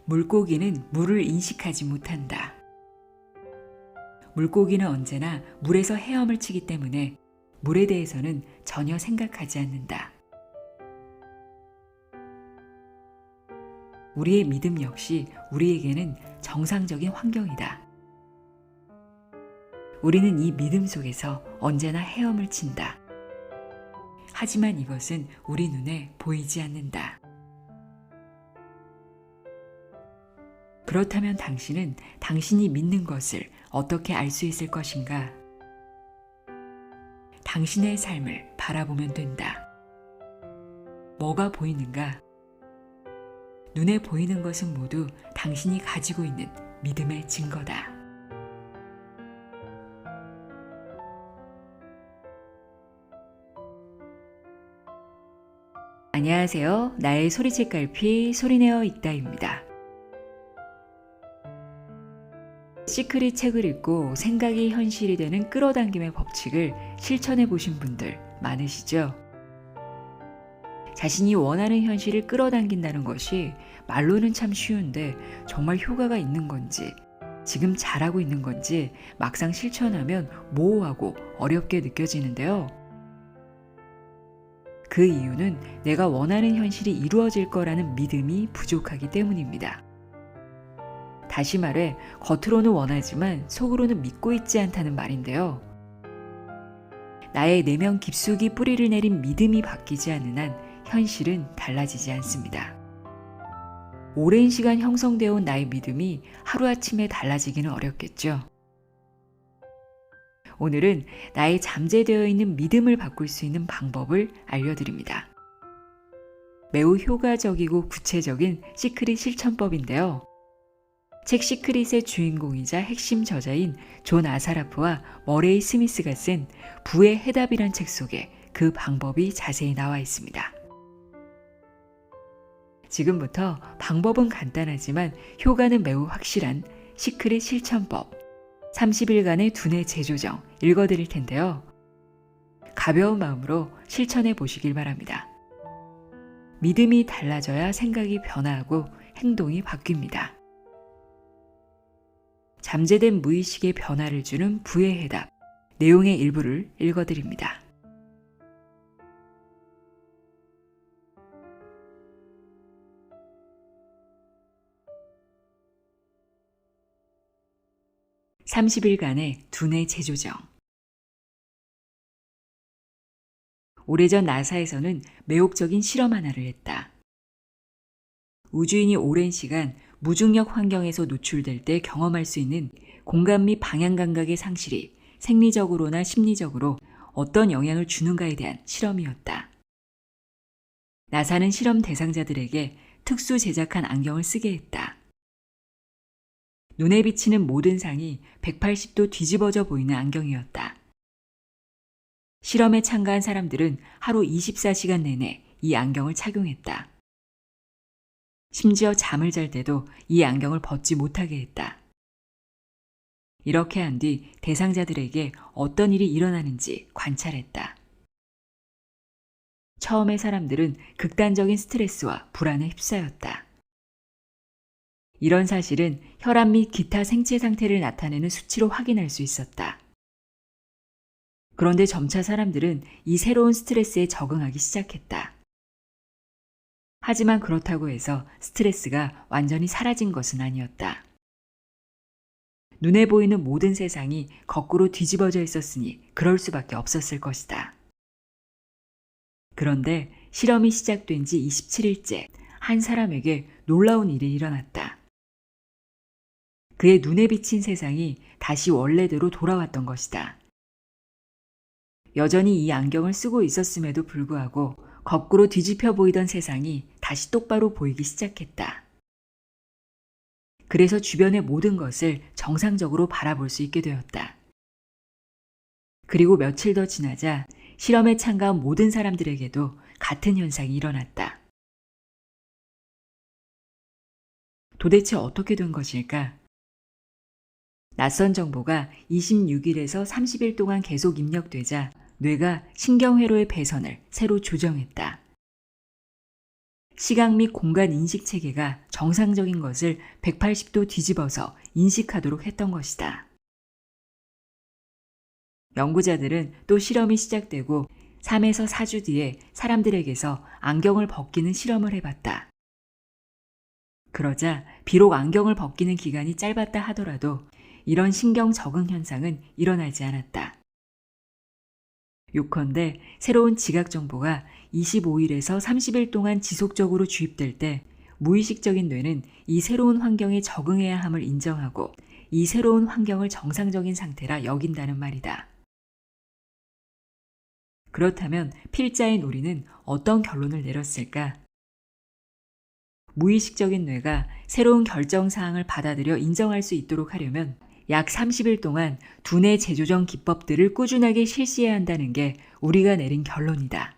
물고기는 물을 인식하지 못한다. 물고기는 언제나 물에서 헤엄을 치기 때문에 물에 대해서는 전혀 생각하지 않는다. 우리의 믿음 역시 우리에게는 정상적인 환경이다. 우리는 이 믿음 속에서 언제나 헤엄을 친다. 하지만 이것은 우리 눈에 보이지 않는다. 그렇다면 당신은 당신이 믿는 것을 어떻게 알 수 있을 것인가? 당신의 삶을 바라보면 된다. 뭐가 보이는가? 눈에 보이는 것은 모두 당신이 가지고 있는 믿음의 증거다. 안녕하세요. 나의 소리책 갈피 소리내어 읽다입니다. 시크릿 책을 읽고 생각이 현실이 되는 끌어당김의 법칙을 실천해 보신 분들 많으시죠? 자신이 원하는 현실을 끌어당긴다는 것이 말로는 참 쉬운데 정말 효과가 있는 건지, 지금 잘하고 있는 건지 막상 실천하면 모호하고 어렵게 느껴지는데요. 그 이유는 내가 원하는 현실이 이루어질 거라는 믿음이 부족하기 때문입니다. 다시 말해, 겉으로는 원하지만 속으로는 믿고 있지 않다는 말인데요. 나의 내면 깊숙이 뿌리를 내린 믿음이 바뀌지 않는 한 현실은 달라지지 않습니다. 오랜 시간 형성되어 온 나의 믿음이 하루아침에 달라지기는 어렵겠죠. 오늘은 나의 잠재되어 있는 믿음을 바꿀 수 있는 방법을 알려드립니다. 매우 효과적이고 구체적인 시크릿 실천법인데요. 책 시크릿의 주인공이자 핵심 저자인 존 아사라프와 머레이 스미스가 쓴 부의 해답이란 책 속에 그 방법이 자세히 나와 있습니다. 지금부터 방법은 간단하지만 효과는 매우 확실한 시크릿 실천법 30일간의 두뇌 재조정 읽어드릴 텐데요. 가벼운 마음으로 실천해 보시길 바랍니다. 믿음이 달라져야 생각이 변화하고 행동이 바뀝니다. 잠재된 무의식의 변화를 주는 부의 해답, 내용의 일부를 읽어드립니다. (30일간의) 두뇌 재조정. 오래전 나사에서는 매혹적인 실험 하나를 했다. 우주인이 오랜 시간 무중력 환경에서 노출될 때 경험할 수 있는 공간 및 방향 감각의 상실이 생리적으로나 심리적으로 어떤 영향을 주는가에 대한 실험이었다. 나사는 실험 대상자들에게 특수 제작한 안경을 쓰게 했다. 눈에 비치는 모든 상이 180도 뒤집어져 보이는 안경이었다. 실험에 참가한 사람들은 하루 24시간 내내 이 안경을 착용했다. 심지어 잠을 잘 때도 이 안경을 벗지 못하게 했다. 이렇게 한 뒤 대상자들에게 어떤 일이 일어나는지 관찰했다. 처음에 사람들은 극단적인 스트레스와 불안에 휩싸였다. 이런 사실은 혈압 및 기타 생체 상태를 나타내는 수치로 확인할 수 있었다. 그런데 점차 사람들은 이 새로운 스트레스에 적응하기 시작했다. 하지만 그렇다고 해서 스트레스가 완전히 사라진 것은 아니었다. 눈에 보이는 모든 세상이 거꾸로 뒤집어져 있었으니 그럴 수밖에 없었을 것이다. 그런데 실험이 시작된 지 27일째 한 사람에게 놀라운 일이 일어났다. 그의 눈에 비친 세상이 다시 원래대로 돌아왔던 것이다. 여전히 이 안경을 쓰고 있었음에도 불구하고 거꾸로 뒤집혀 보이던 세상이 다시 똑바로 보이기 시작했다. 그래서 주변의 모든 것을 정상적으로 바라볼 수 있게 되었다. 그리고 며칠 더 지나자 실험에 참가한 모든 사람들에게도 같은 현상이 일어났다. 도대체 어떻게 된 것일까? 낯선 정보가 26일에서 30일 동안 계속 입력되자 뇌가 신경회로의 배선을 새로 조정했다. 시각 및 공간 인식 체계가 정상적인 것을 180도 뒤집어서 인식하도록 했던 것이다. 연구자들은 또 실험이 시작되고 3에서 4주 뒤에 사람들에게서 안경을 벗기는 실험을 해봤다. 그러자 비록 안경을 벗기는 기간이 짧았다 하더라도 이런 신경 적응 현상은 일어나지 않았다. 요컨대 새로운 지각 정보가 25일에서 30일 동안 지속적으로 주입될 때 무의식적인 뇌는 이 새로운 환경에 적응해야 함을 인정하고 이 새로운 환경을 정상적인 상태라 여긴다는 말이다. 그렇다면 필자인 우리는 어떤 결론을 내렸을까? 무의식적인 뇌가 새로운 결정사항을 받아들여 인정할 수 있도록 하려면 약 30일 동안 두뇌 재조정 기법들을 꾸준하게 실시해야 한다는 게 우리가 내린 결론이다.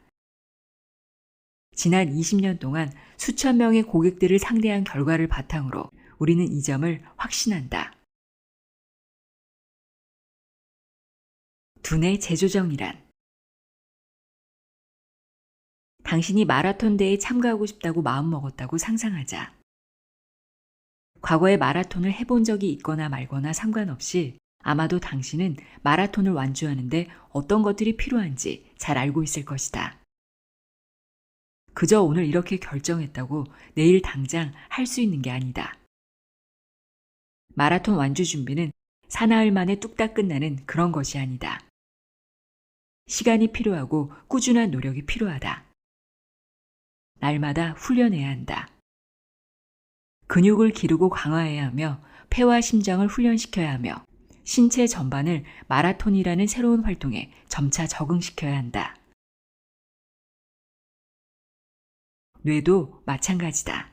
지난 20년 동안 수천 명의 고객들을 상대한 결과를 바탕으로 우리는 이 점을 확신한다. 두뇌 재조정이란 당신이 마라톤 대회에 참가하고 싶다고 마음먹었다고 상상하자. 과거에 마라톤을 해본 적이 있거나 말거나 상관없이 아마도 당신은 마라톤을 완주하는데 어떤 것들이 필요한지 잘 알고 있을 것이다. 그저 오늘 이렇게 결정했다고 내일 당장 할 수 있는 게 아니다. 마라톤 완주 준비는 사나흘 만에 뚝딱 끝나는 그런 것이 아니다. 시간이 필요하고 꾸준한 노력이 필요하다. 날마다 훈련해야 한다. 근육을 기르고 강화해야 하며 폐와 심장을 훈련시켜야 하며 신체 전반을 마라톤이라는 새로운 활동에 점차 적응시켜야 한다. 뇌도 마찬가지다.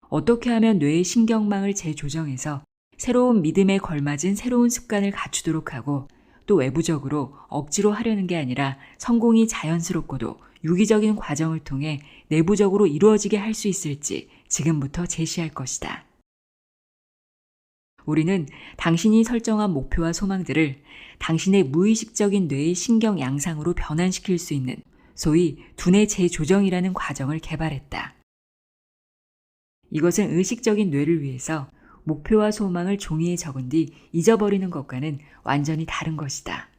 어떻게 하면 뇌의 신경망을 재조정해서 새로운 믿음에 걸맞은 새로운 습관을 갖추도록 하고 또 외부적으로 억지로 하려는 게 아니라 성공이 자연스럽고도 유기적인 과정을 통해 내부적으로 이루어지게 할 수 있을지 지금부터 제시할 것이다. 우리는 당신이 설정한 목표와 소망들을 당신의 무의식적인 뇌의 신경 양상으로 변환시킬 수 있는 소위 두뇌 재조정이라는 과정을 개발했다. 이것은 의식적인 뇌를 위해서 목표와 소망을 종이에 적은 뒤 잊어버리는 것과는 완전히 다른 것이다.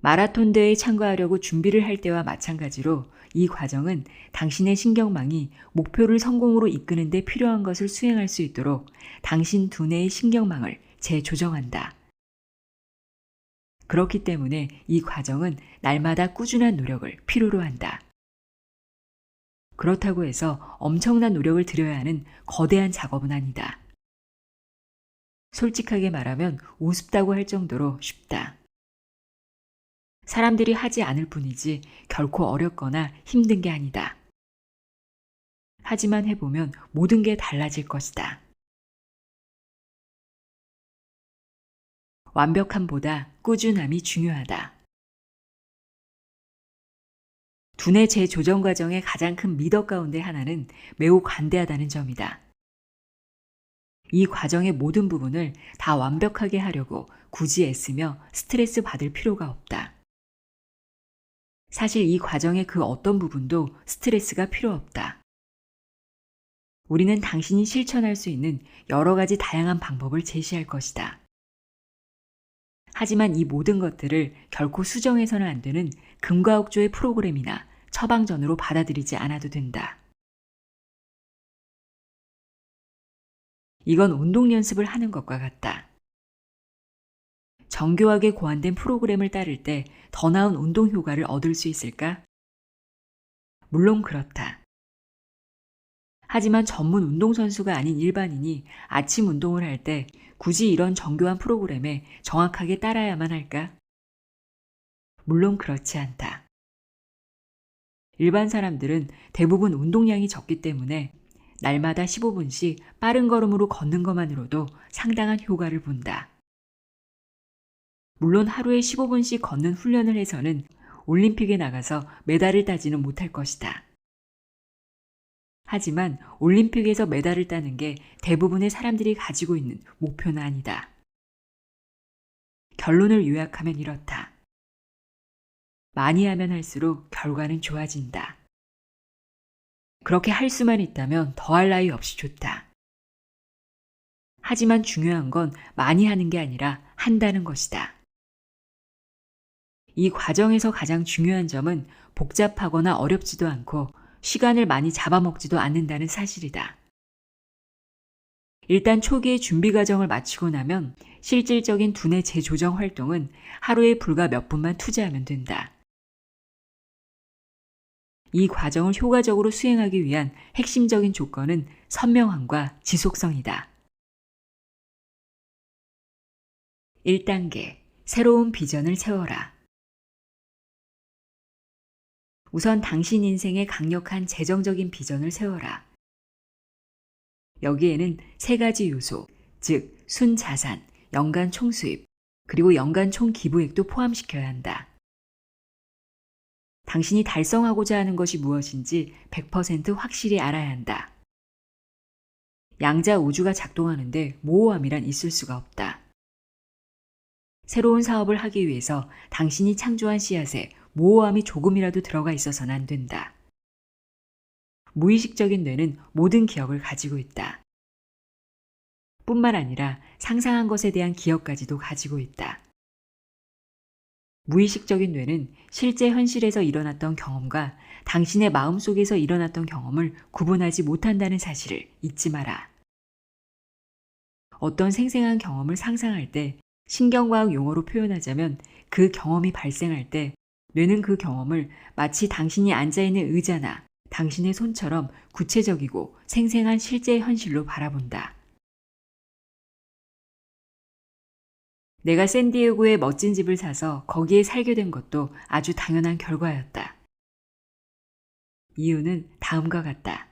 마라톤 대회에 참가하려고 준비를 할 때와 마찬가지로 이 과정은 당신의 신경망이 목표를 성공으로 이끄는 데 필요한 것을 수행할 수 있도록 당신 두뇌의 신경망을 재조정한다. 그렇기 때문에 이 과정은 날마다 꾸준한 노력을 필요로 한다. 그렇다고 해서 엄청난 노력을 들여야 하는 거대한 작업은 아니다. 솔직하게 말하면 우습다고 할 정도로 쉽다. 사람들이 하지 않을 뿐이지 결코 어렵거나 힘든 게 아니다. 하지만 해보면 모든 게 달라질 것이다. 완벽함보다 꾸준함이 중요하다. 두뇌 재조정 과정의 가장 큰 미덕 가운데 하나는 매우 관대하다는 점이다. 이 과정의 모든 부분을 다 완벽하게 하려고 굳이 애쓰며 스트레스 받을 필요가 없다. 사실 이 과정의 그 어떤 부분도 스트레스가 필요 없다. 우리는 당신이 실천할 수 있는 여러 가지 다양한 방법을 제시할 것이다. 하지만 이 모든 것들을 결코 수정해서는 안 되는 금과 억조의 프로그램이나 처방전으로 받아들이지 않아도 된다. 이건 운동 연습을 하는 것과 같다. 정교하게 고안된 프로그램을 따를 때 더 나은 운동 효과를 얻을 수 있을까? 물론 그렇다. 하지만 전문 운동선수가 아닌 일반인이 아침 운동을 할 때 굳이 이런 정교한 프로그램에 정확하게 따라야만 할까? 물론 그렇지 않다. 일반 사람들은 대부분 운동량이 적기 때문에 날마다 15분씩 빠른 걸음으로 걷는 것만으로도 상당한 효과를 본다. 물론 하루에 15분씩 걷는 훈련을 해서는 올림픽에 나가서 메달을 따지는 못할 것이다. 하지만 올림픽에서 메달을 따는 게 대부분의 사람들이 가지고 있는 목표는 아니다. 결론을 요약하면 이렇다. 많이 하면 할수록 결과는 좋아진다. 그렇게 할 수만 있다면 더할 나위 없이 좋다. 하지만 중요한 건 많이 하는 게 아니라 한다는 것이다. 이 과정에서 가장 중요한 점은 복잡하거나 어렵지도 않고 시간을 많이 잡아먹지도 않는다는 사실이다. 일단 초기의 준비 과정을 마치고 나면 실질적인 두뇌 재조정 활동은 하루에 불과 몇 분만 투자하면 된다. 이 과정을 효과적으로 수행하기 위한 핵심적인 조건은 선명함과 지속성이다. 1단계, 새로운 비전을 세워라. 우선 당신 인생의 강력한 재정적인 비전을 세워라. 여기에는 세 가지 요소, 즉 순자산, 연간 총수입, 그리고 연간 총기부액도 포함시켜야 한다. 당신이 달성하고자 하는 것이 무엇인지 100% 확실히 알아야 한다. 양자 우주가 작동하는데 모호함이란 있을 수가 없다. 새로운 사업을 하기 위해서 당신이 창조한 씨앗에 모호함이 조금이라도 들어가 있어서는 안 된다. 무의식적인 뇌는 모든 기억을 가지고 있다. 뿐만 아니라 상상한 것에 대한 기억까지도 가지고 있다. 무의식적인 뇌는 실제 현실에서 일어났던 경험과 당신의 마음속에서 일어났던 경험을 구분하지 못한다는 사실을 잊지 마라. 어떤 생생한 경험을 상상할 때 신경과학 용어로 표현하자면 그 경험이 발생할 때 뇌는 그 경험을 마치 당신이 앉아있는 의자나 당신의 손처럼 구체적이고 생생한 실제 현실로 바라본다. 내가 샌디에고에 멋진 집을 사서 거기에 살게 된 것도 아주 당연한 결과였다. 이유는 다음과 같다.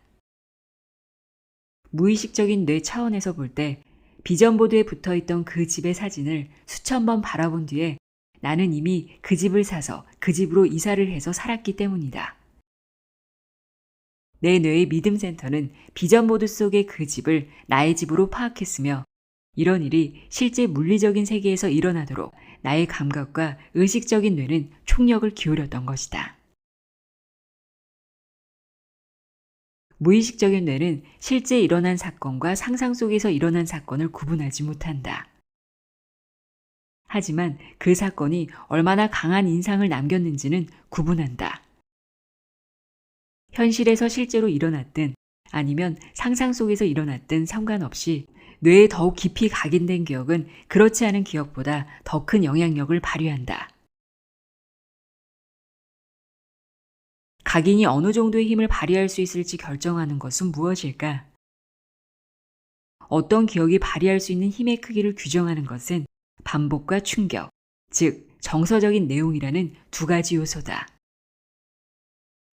무의식적인 뇌 차원에서 볼 때 비전보드에 붙어있던 그 집의 사진을 수천 번 바라본 뒤에 나는 이미 그 집을 사서 그 집으로 이사를 해서 살았기 때문이다. 내 뇌의 믿음센터는 비전보드 속의 그 집을 나의 집으로 파악했으며 이런 일이 실제 물리적인 세계에서 일어나도록 나의 감각과 의식적인 뇌는 총력을 기울였던 것이다. 무의식적인 뇌는 실제 일어난 사건과 상상 속에서 일어난 사건을 구분하지 못한다. 하지만 그 사건이 얼마나 강한 인상을 남겼는지는 구분한다. 현실에서 실제로 일어났든 아니면 상상 속에서 일어났든 상관없이 뇌에 더욱 깊이 각인된 기억은 그렇지 않은 기억보다 더 큰 영향력을 발휘한다. 각인이 어느 정도의 힘을 발휘할 수 있을지 결정하는 것은 무엇일까? 어떤 기억이 발휘할 수 있는 힘의 크기를 규정하는 것은 반복과 충격, 즉 정서적인 내용이라는 두 가지 요소다.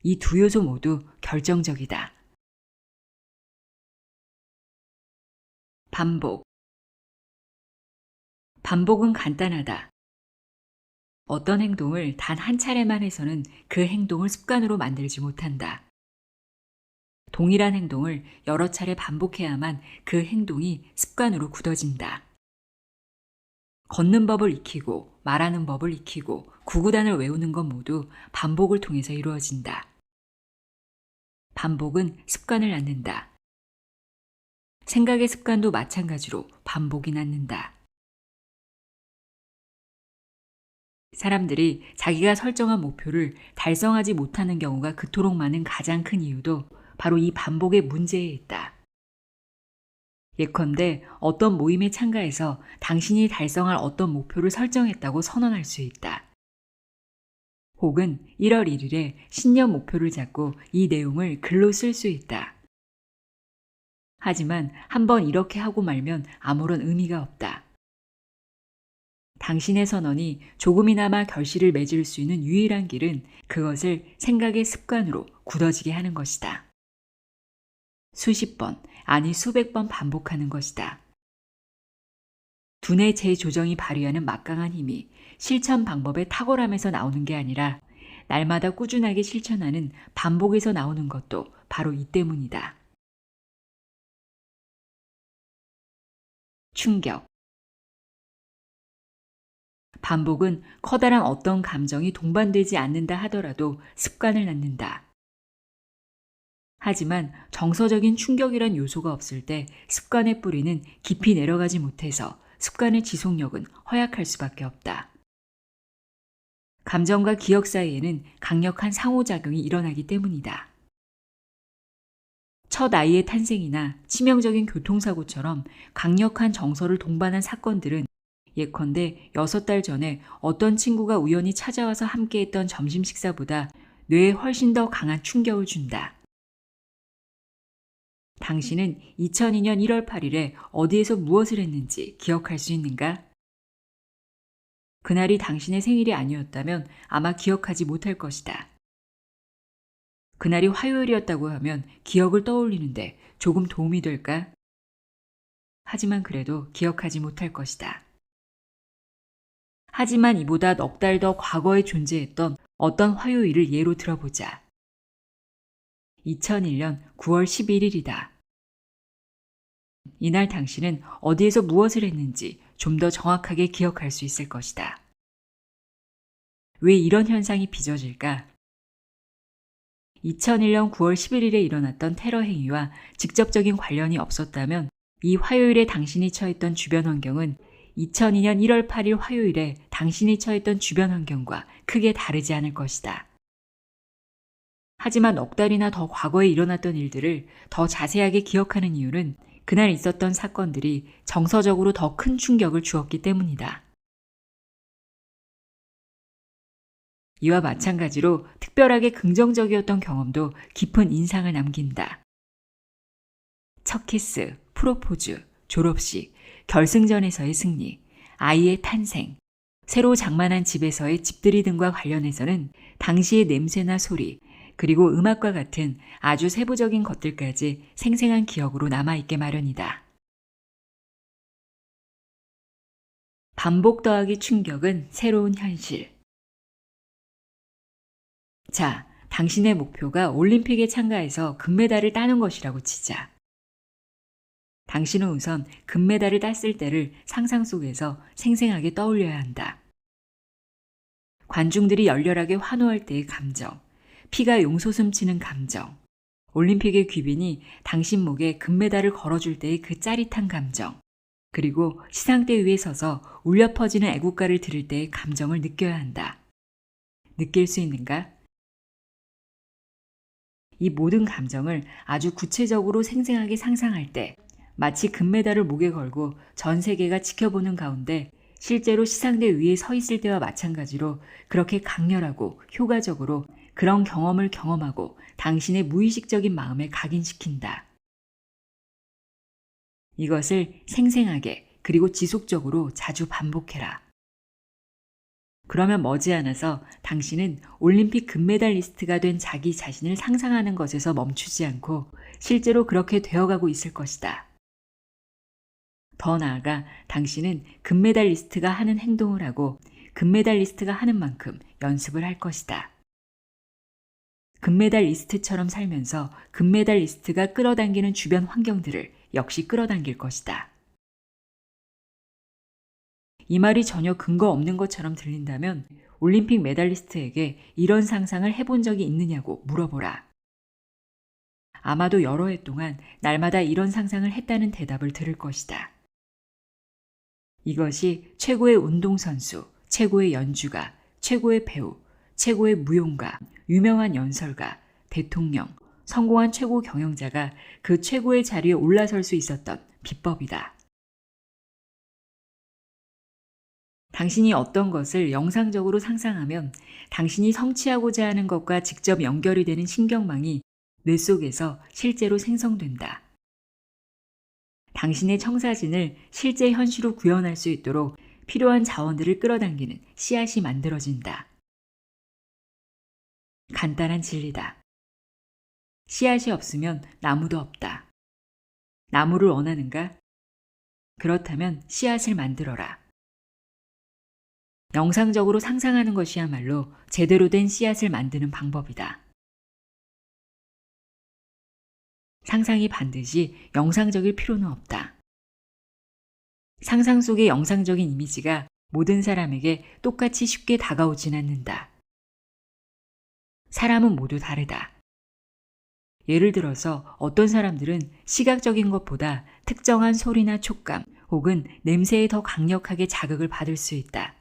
이 두 요소 모두 결정적이다. 반복. 반복은 간단하다. 어떤 행동을 단 한 차례만 해서는 그 행동을 습관으로 만들지 못한다. 동일한 행동을 여러 차례 반복해야만 그 행동이 습관으로 굳어진다. 걷는 법을 익히고 말하는 법을 익히고 구구단을 외우는 것 모두 반복을 통해서 이루어진다. 반복은 습관을 낳는다. 생각의 습관도 마찬가지로 반복이 낳는다. 사람들이 자기가 설정한 목표를 달성하지 못하는 경우가 그토록 많은 가장 큰 이유도 바로 이 반복의 문제에 있다. 예컨대 어떤 모임에 참가해서 당신이 달성할 어떤 목표를 설정했다고 선언할 수 있다. 혹은 1월 1일에 신년 목표를 잡고 이 내용을 글로 쓸 수 있다. 하지만 한번 이렇게 하고 말면 아무런 의미가 없다. 당신의 선언이 조금이나마 결실을 맺을 수 있는 유일한 길은 그것을 생각의 습관으로 굳어지게 하는 것이다. 수십 번, 아니 수백 번 반복하는 것이다. 두뇌 재조정이 발휘하는 막강한 힘이 실천 방법의 탁월함에서 나오는 게 아니라 날마다 꾸준하게 실천하는 반복에서 나오는 것도 바로 이 때문이다. 충격. 반복은 커다란 어떤 감정이 동반되지 않는다 하더라도 습관을 낳는다. 하지만 정서적인 충격이란 요소가 없을 때 습관의 뿌리는 깊이 내려가지 못해서 습관의 지속력은 허약할 수밖에 없다. 감정과 기억 사이에는 강력한 상호작용이 일어나기 때문이다. 첫 아이의 탄생이나 치명적인 교통사고처럼 강력한 정서를 동반한 사건들은 예컨대 6달 전에 어떤 친구가 우연히 찾아와서 함께했던 점심 식사보다 뇌에 훨씬 더 강한 충격을 준다. 당신은 2002년 1월 8일에 어디에서 무엇을 했는지 기억할 수 있는가? 그날이 당신의 생일이 아니었다면 아마 기억하지 못할 것이다. 그날이 화요일이었다고 하면 기억을 떠올리는데 조금 도움이 될까? 하지만 그래도 기억하지 못할 것이다. 하지만 이보다 넉 달 더 과거에 존재했던 어떤 화요일을 예로 들어보자. 2001년 9월 11일이다. 이날 당신은 어디에서 무엇을 했는지 좀 더 정확하게 기억할 수 있을 것이다. 왜 이런 현상이 빚어질까? 2001년 9월 11일에 일어났던 테러 행위와 직접적인 관련이 없었다면 이 화요일에 당신이 처했던 주변 환경은 2002년 1월 8일 화요일에 당신이 처했던 주변 환경과 크게 다르지 않을 것이다. 하지만 넉 달이나 더 과거에 일어났던 일들을 더 자세하게 기억하는 이유는 그날 있었던 사건들이 정서적으로 더 큰 충격을 주었기 때문이다. 이와 마찬가지로 특별하게 긍정적이었던 경험도 깊은 인상을 남긴다. 첫 키스, 프로포즈, 졸업식, 결승전에서의 승리, 아이의 탄생, 새로 장만한 집에서의 집들이 등과 관련해서는 당시의 냄새나 소리, 그리고 음악과 같은 아주 세부적인 것들까지 생생한 기억으로 남아있게 마련이다. 반복 더하기 충격은 새로운 현실. 자, 당신의 목표가 올림픽에 참가해서 금메달을 따는 것이라고 치자. 당신은 우선 금메달을 땄을 때를 상상 속에서 생생하게 떠올려야 한다. 관중들이 열렬하게 환호할 때의 감정, 피가 용솟음 치는 감정, 올림픽의 귀빈이 당신 목에 금메달을 걸어줄 때의 그 짜릿한 감정, 그리고 시상대 위에 서서 울려 퍼지는 애국가를 들을 때의 감정을 느껴야 한다. 느낄 수 있는가? 이 모든 감정을 아주 구체적으로 생생하게 상상할 때 마치 금메달을 목에 걸고 전 세계가 지켜보는 가운데 실제로 시상대 위에 서 있을 때와 마찬가지로 그렇게 강렬하고 효과적으로 그런 경험을 경험하고 당신의 무의식적인 마음에 각인시킨다. 이것을 생생하게 그리고 지속적으로 자주 반복해라. 그러면 머지않아서 당신은 올림픽 금메달리스트가 된 자기 자신을 상상하는 것에서 멈추지 않고 실제로 그렇게 되어가고 있을 것이다. 더 나아가 당신은 금메달리스트가 하는 행동을 하고 금메달리스트가 하는 만큼 연습을 할 것이다. 금메달리스트처럼 살면서 금메달리스트가 끌어당기는 주변 환경들을 역시 끌어당길 것이다. 이 말이 전혀 근거 없는 것처럼 들린다면 올림픽 메달리스트에게 이런 상상을 해본 적이 있느냐고 물어보라. 아마도 여러 해 동안 날마다 이런 상상을 했다는 대답을 들을 것이다. 이것이 최고의 운동선수, 최고의 연주가, 최고의 배우, 최고의 무용가, 유명한 연설가, 대통령, 성공한 최고 경영자가 그 최고의 자리에 올라설 수 있었던 비법이다. 당신이 어떤 것을 영상적으로 상상하면 당신이 성취하고자 하는 것과 직접 연결이 되는 신경망이 뇌 속에서 실제로 생성된다. 당신의 청사진을 실제 현실로 구현할 수 있도록 필요한 자원들을 끌어당기는 씨앗이 만들어진다. 간단한 진리다. 씨앗이 없으면 나무도 없다. 나무를 원하는가? 그렇다면 씨앗을 만들어라. 영상적으로 상상하는 것이야말로 제대로 된 씨앗을 만드는 방법이다. 상상이 반드시 영상적일 필요는 없다. 상상 속의 영상적인 이미지가 모든 사람에게 똑같이 쉽게 다가오진 않는다. 사람은 모두 다르다. 예를 들어서 어떤 사람들은 시각적인 것보다 특정한 소리나 촉감 혹은 냄새에 더 강력하게 자극을 받을 수 있다.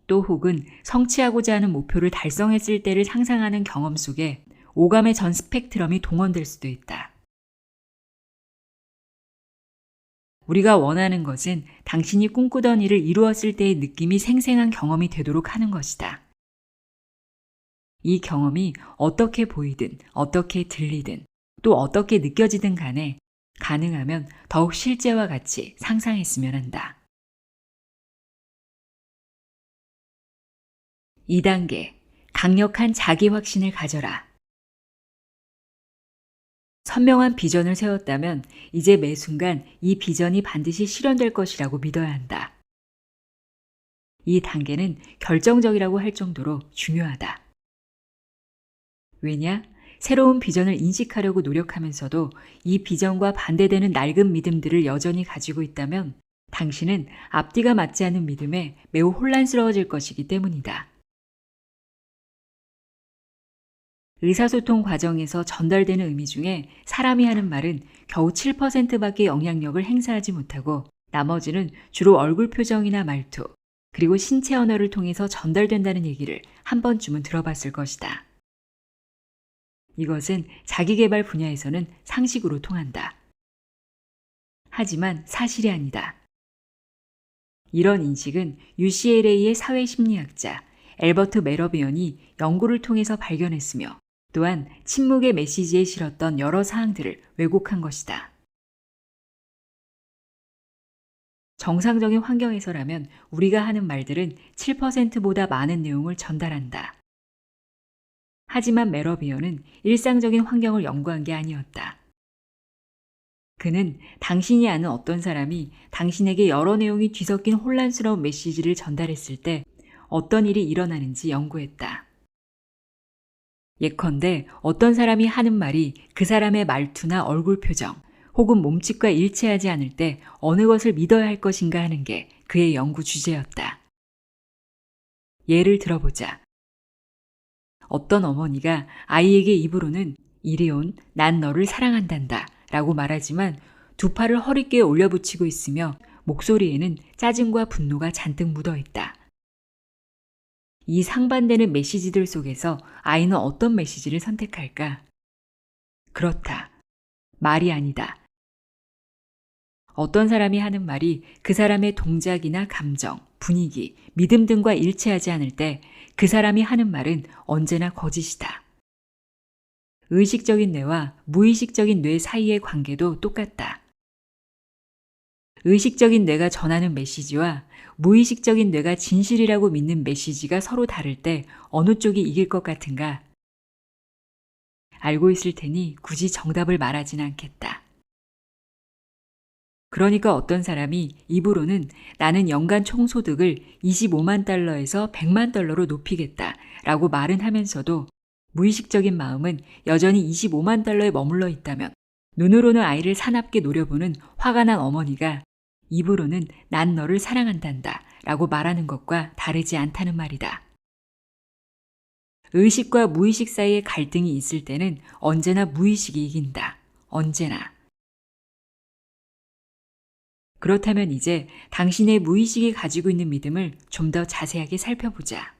또 혹은 성취하고자 하는 목표를 달성했을 때를 상상하는 경험 속에 오감의 전 스펙트럼이 동원될 수도 있다. 우리가 원하는 것은 당신이 꿈꾸던 일을 이루었을 때의 느낌이 생생한 경험이 되도록 하는 것이다. 이 경험이 어떻게 보이든 어떻게 들리든 또 어떻게 느껴지든 간에 가능하면 더욱 실제와 같이 상상했으면 한다. 2단계. 강력한 자기 확신을 가져라. 선명한 비전을 세웠다면 이제 매 순간 이 비전이 반드시 실현될 것이라고 믿어야 한다. 이 단계는 결정적이라고 할 정도로 중요하다. 왜냐? 새로운 비전을 인식하려고 노력하면서도 이 비전과 반대되는 낡은 믿음들을 여전히 가지고 있다면 당신은 앞뒤가 맞지 않는 믿음에 매우 혼란스러워질 것이기 때문이다. 의사소통 과정에서 전달되는 의미 중에 사람이 하는 말은 겨우 7%밖에 영향력을 행사하지 못하고 나머지는 주로 얼굴 표정이나 말투, 그리고 신체 언어를 통해서 전달된다는 얘기를 한 번쯤은 들어봤을 것이다. 이것은 자기계발 분야에서는 상식으로 통한다. 하지만 사실이 아니다. 이런 인식은 UCLA의 사회심리학자 앨버트 메러비언이 연구를 통해서 발견했으며 또한 침묵의 메시지에 실었던 여러 사항들을 왜곡한 것이다. 정상적인 환경에서라면 우리가 하는 말들은 7%보다 많은 내용을 전달한다. 하지만 메러비언은 일상적인 환경을 연구한 게 아니었다. 그는 당신이 아는 어떤 사람이 당신에게 여러 내용이 뒤섞인 혼란스러운 메시지를 전달했을 때 어떤 일이 일어나는지 연구했다. 예컨대 어떤 사람이 하는 말이 그 사람의 말투나 얼굴 표정 혹은 몸짓과 일치하지 않을 때 어느 것을 믿어야 할 것인가 하는 게 그의 연구 주제였다. 예를 들어보자. 어떤 어머니가 아이에게 입으로는 이리 온, 난 너를 사랑한단다 라고 말하지만 두 팔을 허리깨에 올려붙이고 있으며 목소리에는 짜증과 분노가 잔뜩 묻어 있다. 이 상반되는 메시지들 속에서 아이는 어떤 메시지를 선택할까? 그렇다. 말이 아니다. 어떤 사람이 하는 말이 그 사람의 동작이나 감정, 분위기, 믿음 등과 일치하지 않을 때 그 사람이 하는 말은 언제나 거짓이다. 의식적인 뇌와 무의식적인 뇌 사이의 관계도 똑같다. 의식적인 뇌가 전하는 메시지와 무의식적인 뇌가 진실이라고 믿는 메시지가 서로 다를 때 어느 쪽이 이길 것 같은가? 알고 있을 테니 굳이 정답을 말하진 않겠다. 그러니까 어떤 사람이 입으로는 나는 연간 총소득을 25만 달러에서 100만 달러로 높이겠다 라고 말은 하면서도 무의식적인 마음은 여전히 25만 달러에 머물러 있다면 눈으로는 아이를 사납게 노려보는 화가 난 어머니가 입으로는 난 너를 사랑한단다 라고 말하는 것과 다르지 않다는 말이다. 의식과 무의식 사이에 갈등이 있을 때는 언제나 무의식이 이긴다. 언제나. 그렇다면 이제 당신의 무의식이 가지고 있는 믿음을 좀 더 자세하게 살펴보자.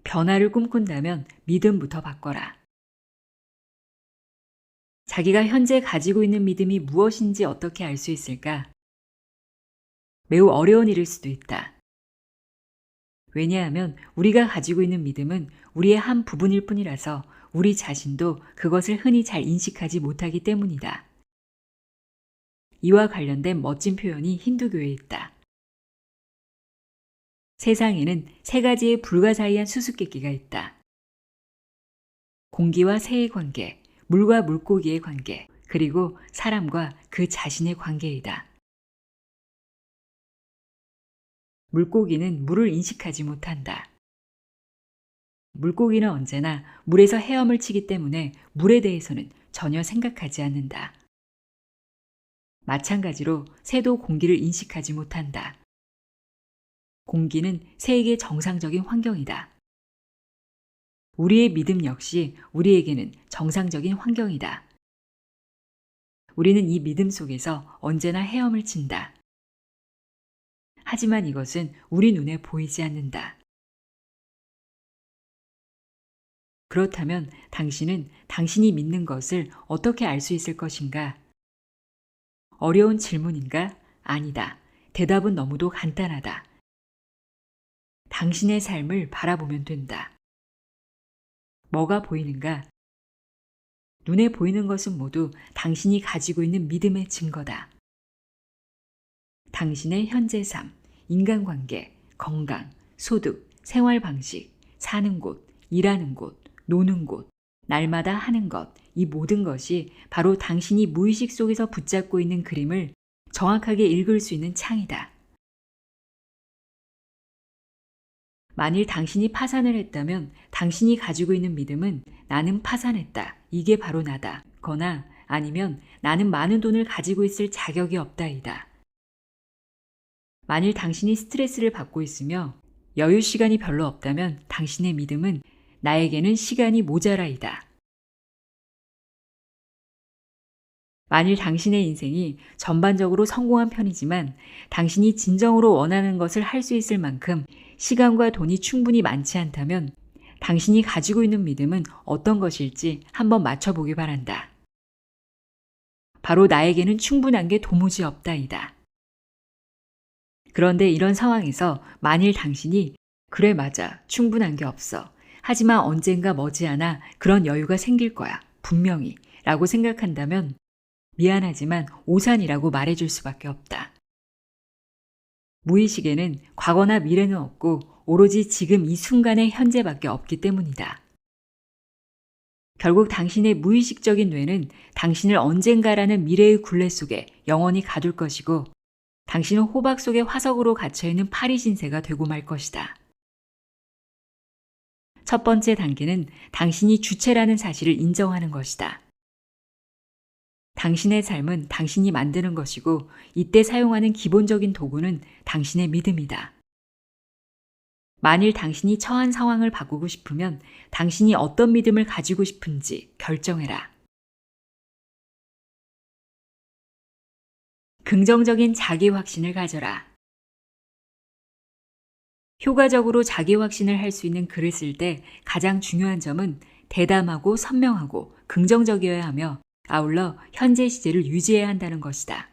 변화를 꿈꾼다면 믿음부터 바꿔라. 자기가 현재 가지고 있는 믿음이 무엇인지 어떻게 알 수 있을까? 매우 어려운 일일 수도 있다. 왜냐하면 우리가 가지고 있는 믿음은 우리의 한 부분일 뿐이라서 우리 자신도 그것을 흔히 잘 인식하지 못하기 때문이다. 이와 관련된 멋진 표현이 힌두교에 있다. 세상에는 세 가지의 불가사의한 수수께끼가 있다. 공기와 새의 관계, 물과 물고기의 관계, 그리고 사람과 그 자신의 관계이다. 물고기는 물을 인식하지 못한다. 물고기는 언제나 물에서 헤엄을 치기 때문에 물에 대해서는 전혀 생각하지 않는다. 마찬가지로 새도 공기를 인식하지 못한다. 공기는 새에게 정상적인 환경이다. 우리의 믿음 역시 우리에게는 정상적인 환경이다. 우리는 이 믿음 속에서 언제나 헤엄을 친다. 하지만 이것은 우리 눈에 보이지 않는다. 그렇다면 당신은 당신이 믿는 것을 어떻게 알 수 있을 것인가? 어려운 질문인가? 아니다. 대답은 너무도 간단하다. 당신의 삶을 바라보면 된다. 뭐가 보이는가? 눈에 보이는 것은 모두 당신이 가지고 있는 믿음의 증거다. 당신의 현재 삶, 인간관계, 건강, 소득, 생활 방식, 사는 곳, 일하는 곳, 노는 곳, 날마다 하는 것, 이 모든 것이 바로 당신이 무의식 속에서 붙잡고 있는 그림을 정확하게 읽을 수 있는 창이다. 만일 당신이 파산을 했다면 당신이 가지고 있는 믿음은 나는 파산했다. 이게 바로 나다. 거나 아니면 나는 많은 돈을 가지고 있을 자격이 없다이다. 만일 당신이 스트레스를 받고 있으며 여유 시간이 별로 없다면 당신의 믿음은 나에게는 시간이 모자라이다. 만일 당신의 인생이 전반적으로 성공한 편이지만 당신이 진정으로 원하는 것을 할 수 있을 만큼 시간과 돈이 충분히 많지 않다면 당신이 가지고 있는 믿음은 어떤 것일지 한번 맞춰보기 바란다. 바로 나에게는 충분한 게 도무지 없다이다. 그런데 이런 상황에서 만일 당신이 그래 맞아 충분한 게 없어. 하지만 언젠가 머지않아 그런 여유가 생길 거야. 분명히 라고 생각한다면 미안하지만 오산이라고 말해줄 수밖에 없다. 무의식에는 과거나 미래는 없고 오로지 지금 이 순간의 현재밖에 없기 때문이다. 결국 당신의 무의식적인 뇌는 당신을 언젠가라는 미래의 굴레 속에 영원히 가둘 것이고 당신은 호박 속의 화석으로 갇혀있는 파리 신세가 되고 말 것이다. 첫 번째 단계는 당신이 주체라는 사실을 인정하는 것이다. 당신의 삶은 당신이 만드는 것이고 이때 사용하는 기본적인 도구는 당신의 믿음이다. 만일 당신이 처한 상황을 바꾸고 싶으면 당신이 어떤 믿음을 가지고 싶은지 결정해라. 긍정적인 자기 확신을 가져라. 효과적으로 자기 확신을 할 수 있는 글을 쓸 때 가장 중요한 점은 대담하고 선명하고 긍정적이어야 하며 아울러 현재 시제를 유지해야 한다는 것이다.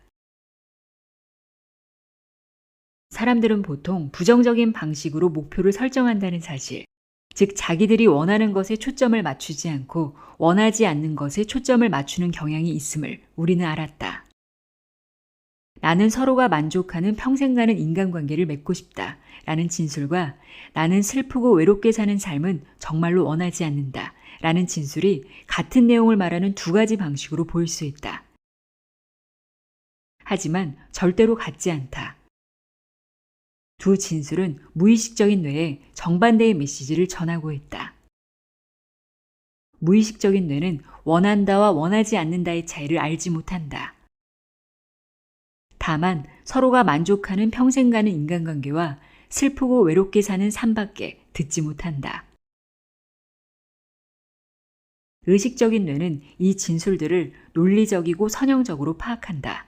사람들은 보통 부정적인 방식으로 목표를 설정한다는 사실, 즉 자기들이 원하는 것에 초점을 맞추지 않고 원하지 않는 것에 초점을 맞추는 경향이 있음을 우리는 알았다. 나는 서로가 만족하는 평생 가는 인간관계를 맺고 싶다 라는 진술과 나는 슬프고 외롭게 사는 삶은 정말로 원하지 않는다 라는 진술이 같은 내용을 말하는 두 가지 방식으로 보일 수 있다. 하지만 절대로 같지 않다. 두 진술은 무의식적인 뇌에 정반대의 메시지를 전하고 있다. 무의식적인 뇌는 원한다와 원하지 않는다의 차이를 알지 못한다. 다만 서로가 만족하는 평생 가는 인간관계와 슬프고 외롭게 사는 삶밖에 듣지 못한다. 의식적인 뇌는 이 진술들을 논리적이고 선형적으로 파악한다.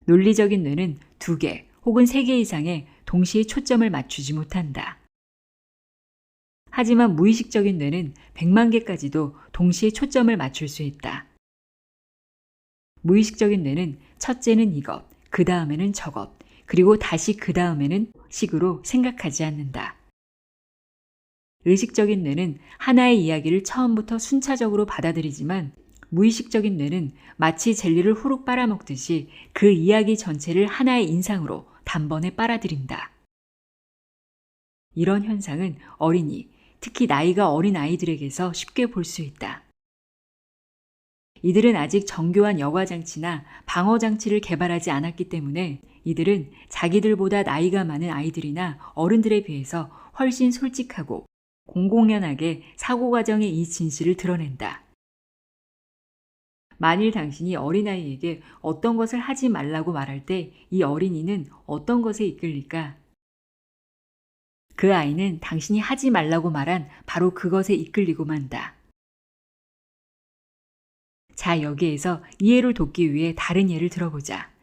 논리적인 뇌는 2개 혹은 3개 이상의 동시에 초점을 맞추지 못한다. 하지만 무의식적인 뇌는 100만 개까지도 동시에 초점을 맞출 수 있다. 무의식적인 뇌는 첫째는 이것, 그 다음에는 저것, 그리고 다시 그 다음에는 식으로 생각하지 않는다. 의식적인 뇌는 하나의 이야기를 처음부터 순차적으로 받아들이지만 무의식적인 뇌는 마치 젤리를 후룩 빨아먹듯이 그 이야기 전체를 하나의 인상으로 단번에 빨아들인다. 이런 현상은 어린이, 특히 나이가 어린 아이들에게서 쉽게 볼 수 있다. 이들은 아직 정교한 여과장치나 방어장치를 개발하지 않았기 때문에 이들은 자기들보다 나이가 많은 아이들이나 어른들에 비해서 훨씬 솔직하고 공공연하게 사고 과정의 이 진실을 드러낸다. 만일 당신이 어린아이에게 어떤 것을 하지 말라고 말할 때 이 어린이는 어떤 것에 이끌릴까? 그 아이는 당신이 하지 말라고 말한 바로 그것에 이끌리고 만다. 자, 여기에서 이해를 돕기 위해 다른 예를 들어보자.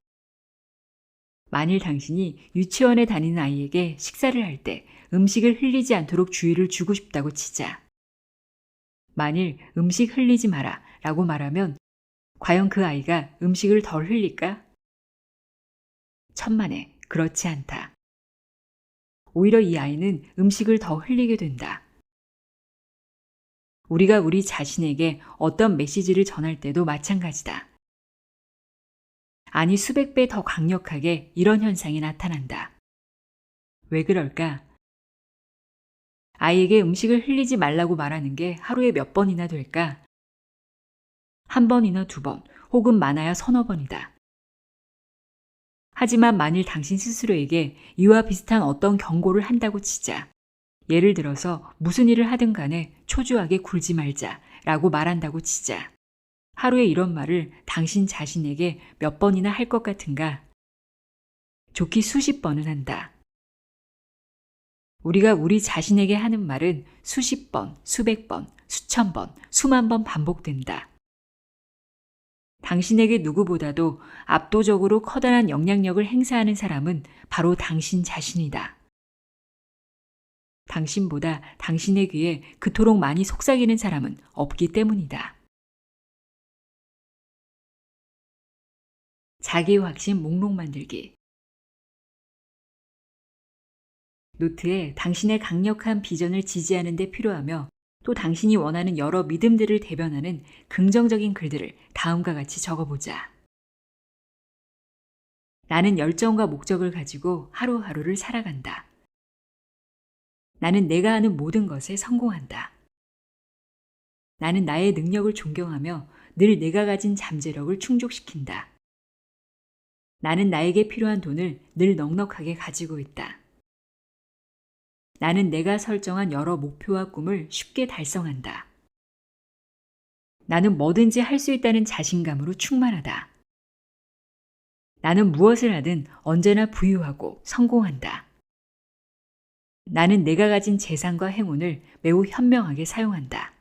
만일 당신이 유치원에 다니는 아이에게 식사를 할 때 음식을 흘리지 않도록 주의를 주고 싶다고 치자. 만일 음식 흘리지 마라 라고 말하면 과연 그 아이가 음식을 덜 흘릴까? 천만에 그렇지 않다. 오히려 이 아이는 음식을 더 흘리게 된다. 우리가 우리 자신에게 어떤 메시지를 전할 때도 마찬가지다. 아니 수백 배 더 강력하게 이런 현상이 나타난다. 왜 그럴까? 아이에게 음식을 흘리지 말라고 말하는 게 하루에 몇 번이나 될까? 한 번이나 두 번, 혹은 많아야 서너 번이다. 하지만 만일 당신 스스로에게 이와 비슷한 어떤 경고를 한다고 치자. 예를 들어서 무슨 일을 하든 간에 초조하게 굴지 말자 라고 말한다고 치자. 하루에 이런 말을 당신 자신에게 몇 번이나 할 것 같은가? 좋기 수십 번은 한다. 우리가 우리 자신에게 하는 말은 수십 번, 수백 번, 수천 번, 수만 번 반복된다. 당신에게 누구보다도 압도적으로 커다란 영향력을 행사하는 사람은 바로 당신 자신이다. 당신보다 당신의 귀에 그토록 많이 속삭이는 사람은 없기 때문이다. 자기 확신 목록 만들기. 노트에 당신의 강력한 비전을 지지하는 데 필요하며 또 당신이 원하는 여러 믿음들을 대변하는 긍정적인 글들을 다음과 같이 적어보자. 나는 열정과 목적을 가지고 하루하루를 살아간다. 나는 내가 하는 모든 것에 성공한다. 나는 나의 능력을 존경하며 늘 내가 가진 잠재력을 충족시킨다. 나는 나에게 필요한 돈을 늘 넉넉하게 가지고 있다. 나는 내가 설정한 여러 목표와 꿈을 쉽게 달성한다. 나는 뭐든지 할 수 있다는 자신감으로 충만하다. 나는 무엇을 하든 언제나 부유하고 성공한다. 나는 내가 가진 재산과 행운을 매우 현명하게 사용한다.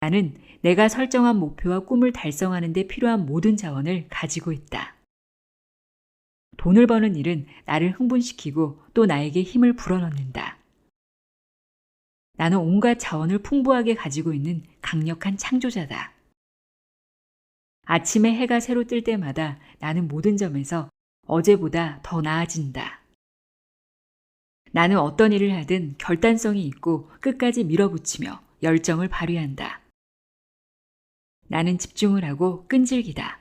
나는 내가 설정한 목표와 꿈을 달성하는 데 필요한 모든 자원을 가지고 있다. 돈을 버는 일은 나를 흥분시키고 또 나에게 힘을 불어넣는다. 나는 온갖 자원을 풍부하게 가지고 있는 강력한 창조자다. 아침에 해가 새로 뜰 때마다 나는 모든 점에서 어제보다 더 나아진다. 나는 어떤 일을 하든 결단성이 있고 끝까지 밀어붙이며 열정을 발휘한다. 나는 집중을 하고 끈질기다.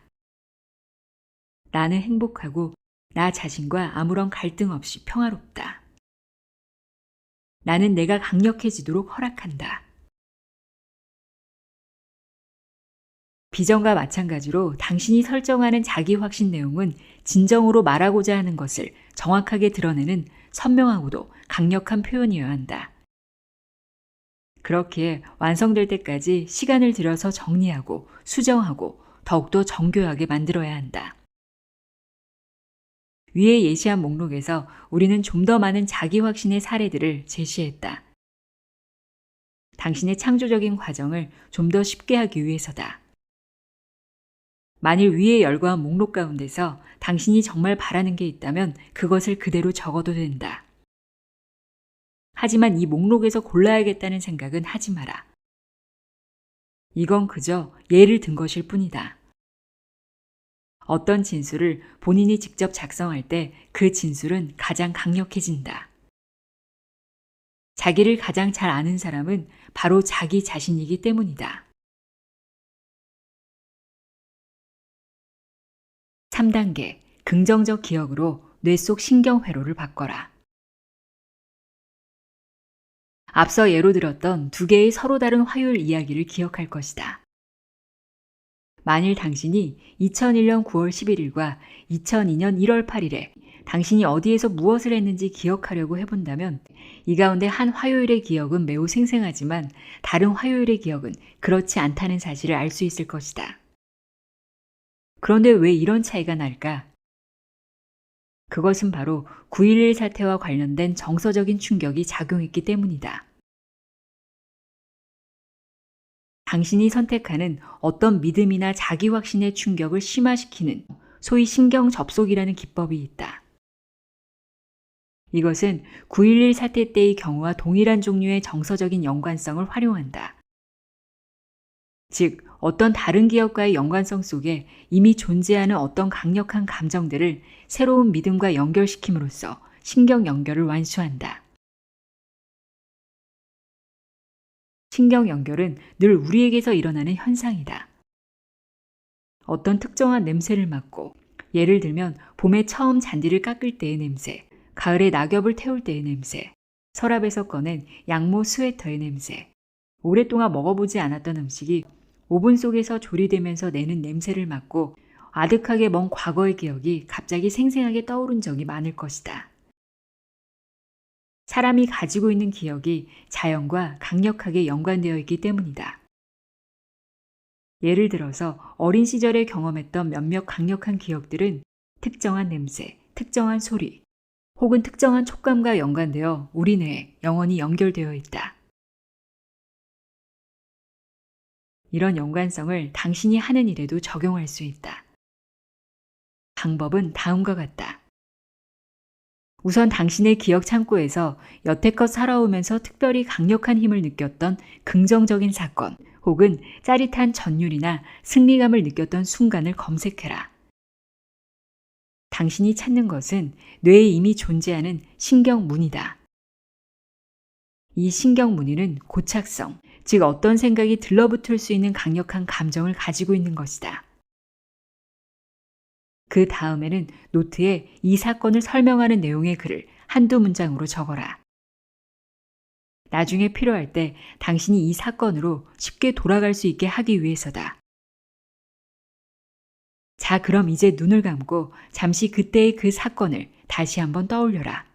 나는 행복하고 나 자신과 아무런 갈등 없이 평화롭다. 나는 내가 강력해지도록 허락한다. 비전과 마찬가지로 당신이 설정하는 자기 확신 내용은 진정으로 말하고자 하는 것을 정확하게 드러내는 선명하고도 강력한 표현이어야 한다. 그렇게 완성될 때까지 시간을 들여서 정리하고 수정하고 더욱더 정교하게 만들어야 한다. 위에 예시한 목록에서 우리는 좀 더 많은 자기 확신의 사례들을 제시했다. 당신의 창조적인 과정을 좀 더 쉽게 하기 위해서다. 만일 위에 열거한 목록 가운데서 당신이 정말 바라는 게 있다면 그것을 그대로 적어도 된다. 하지만 이 목록에서 골라야겠다는 생각은 하지 마라. 이건 그저 예를 든 것일 뿐이다. 어떤 진술을 본인이 직접 작성할 때 그 진술은 가장 강력해진다. 자기를 가장 잘 아는 사람은 바로 자기 자신이기 때문이다. 3단계 긍정적 기억으로 뇌 속 신경회로를 바꿔라. 앞서 예로 들었던 두 개의 서로 다른 화요일 이야기를 기억할 것이다. 만일 당신이 2001년 9월 11일과 2002년 1월 8일에 당신이 어디에서 무엇을 했는지 기억하려고 해본다면 이 가운데 한 화요일의 기억은 매우 생생하지만 다른 화요일의 기억은 그렇지 않다는 사실을 알 수 있을 것이다. 그런데 왜 이런 차이가 날까? 그것은 바로 9.11 사태와 관련된 정서적인 충격이 작용했기 때문이다. 당신이 선택하는 어떤 믿음이나 자기 확신의 충격을 심화시키는 소위 신경 접속이라는 기법이 있다. 이것은 9.11 사태 때의 경우와 동일한 종류의 정서적인 연관성을 활용한다. 즉, 어떤 다른 기억과의 연관성 속에 이미 존재하는 어떤 강력한 감정들을 새로운 믿음과 연결시킴으로써 신경 연결을 완수한다. 신경 연결은 늘 우리에게서 일어나는 현상이다. 어떤 특정한 냄새를 맡고, 예를 들면 봄에 처음 잔디를 깎을 때의 냄새, 가을에 낙엽을 태울 때의 냄새, 서랍에서 꺼낸 양모 스웨터의 냄새, 오랫동안 먹어보지 않았던 음식이 오븐 속에서 조리되면서 내는 냄새를 맡고 아득하게 먼 과거의 기억이 갑자기 생생하게 떠오른 적이 많을 것이다. 사람이 가지고 있는 기억이 자연과 강력하게 연관되어 있기 때문이다. 예를 들어서 어린 시절에 경험했던 몇몇 강력한 기억들은 특정한 냄새, 특정한 소리, 혹은 특정한 촉감과 연관되어 우리 뇌에 영원히 연결되어 있다. 이런 연관성을 당신이 하는 일에도 적용할 수 있다. 방법은 다음과 같다. 우선 당신의 기억 창고에서 여태껏 살아오면서 특별히 강력한 힘을 느꼈던 긍정적인 사건 혹은 짜릿한 전율이나 승리감을 느꼈던 순간을 검색해라. 당신이 찾는 것은 뇌에 이미 존재하는 신경문이다. 이 신경문의는 고착성, 즉 어떤 생각이 들러붙을 수 있는 강력한 감정을 가지고 있는 것이다. 그 다음에는 노트에 이 사건을 설명하는 내용의 글을 한두 문장으로 적어라. 나중에 필요할 때 당신이 이 사건으로 쉽게 돌아갈 수 있게 하기 위해서다. 자, 그럼 이제 눈을 감고 잠시 그때의 그 사건을 다시 한번 떠올려라.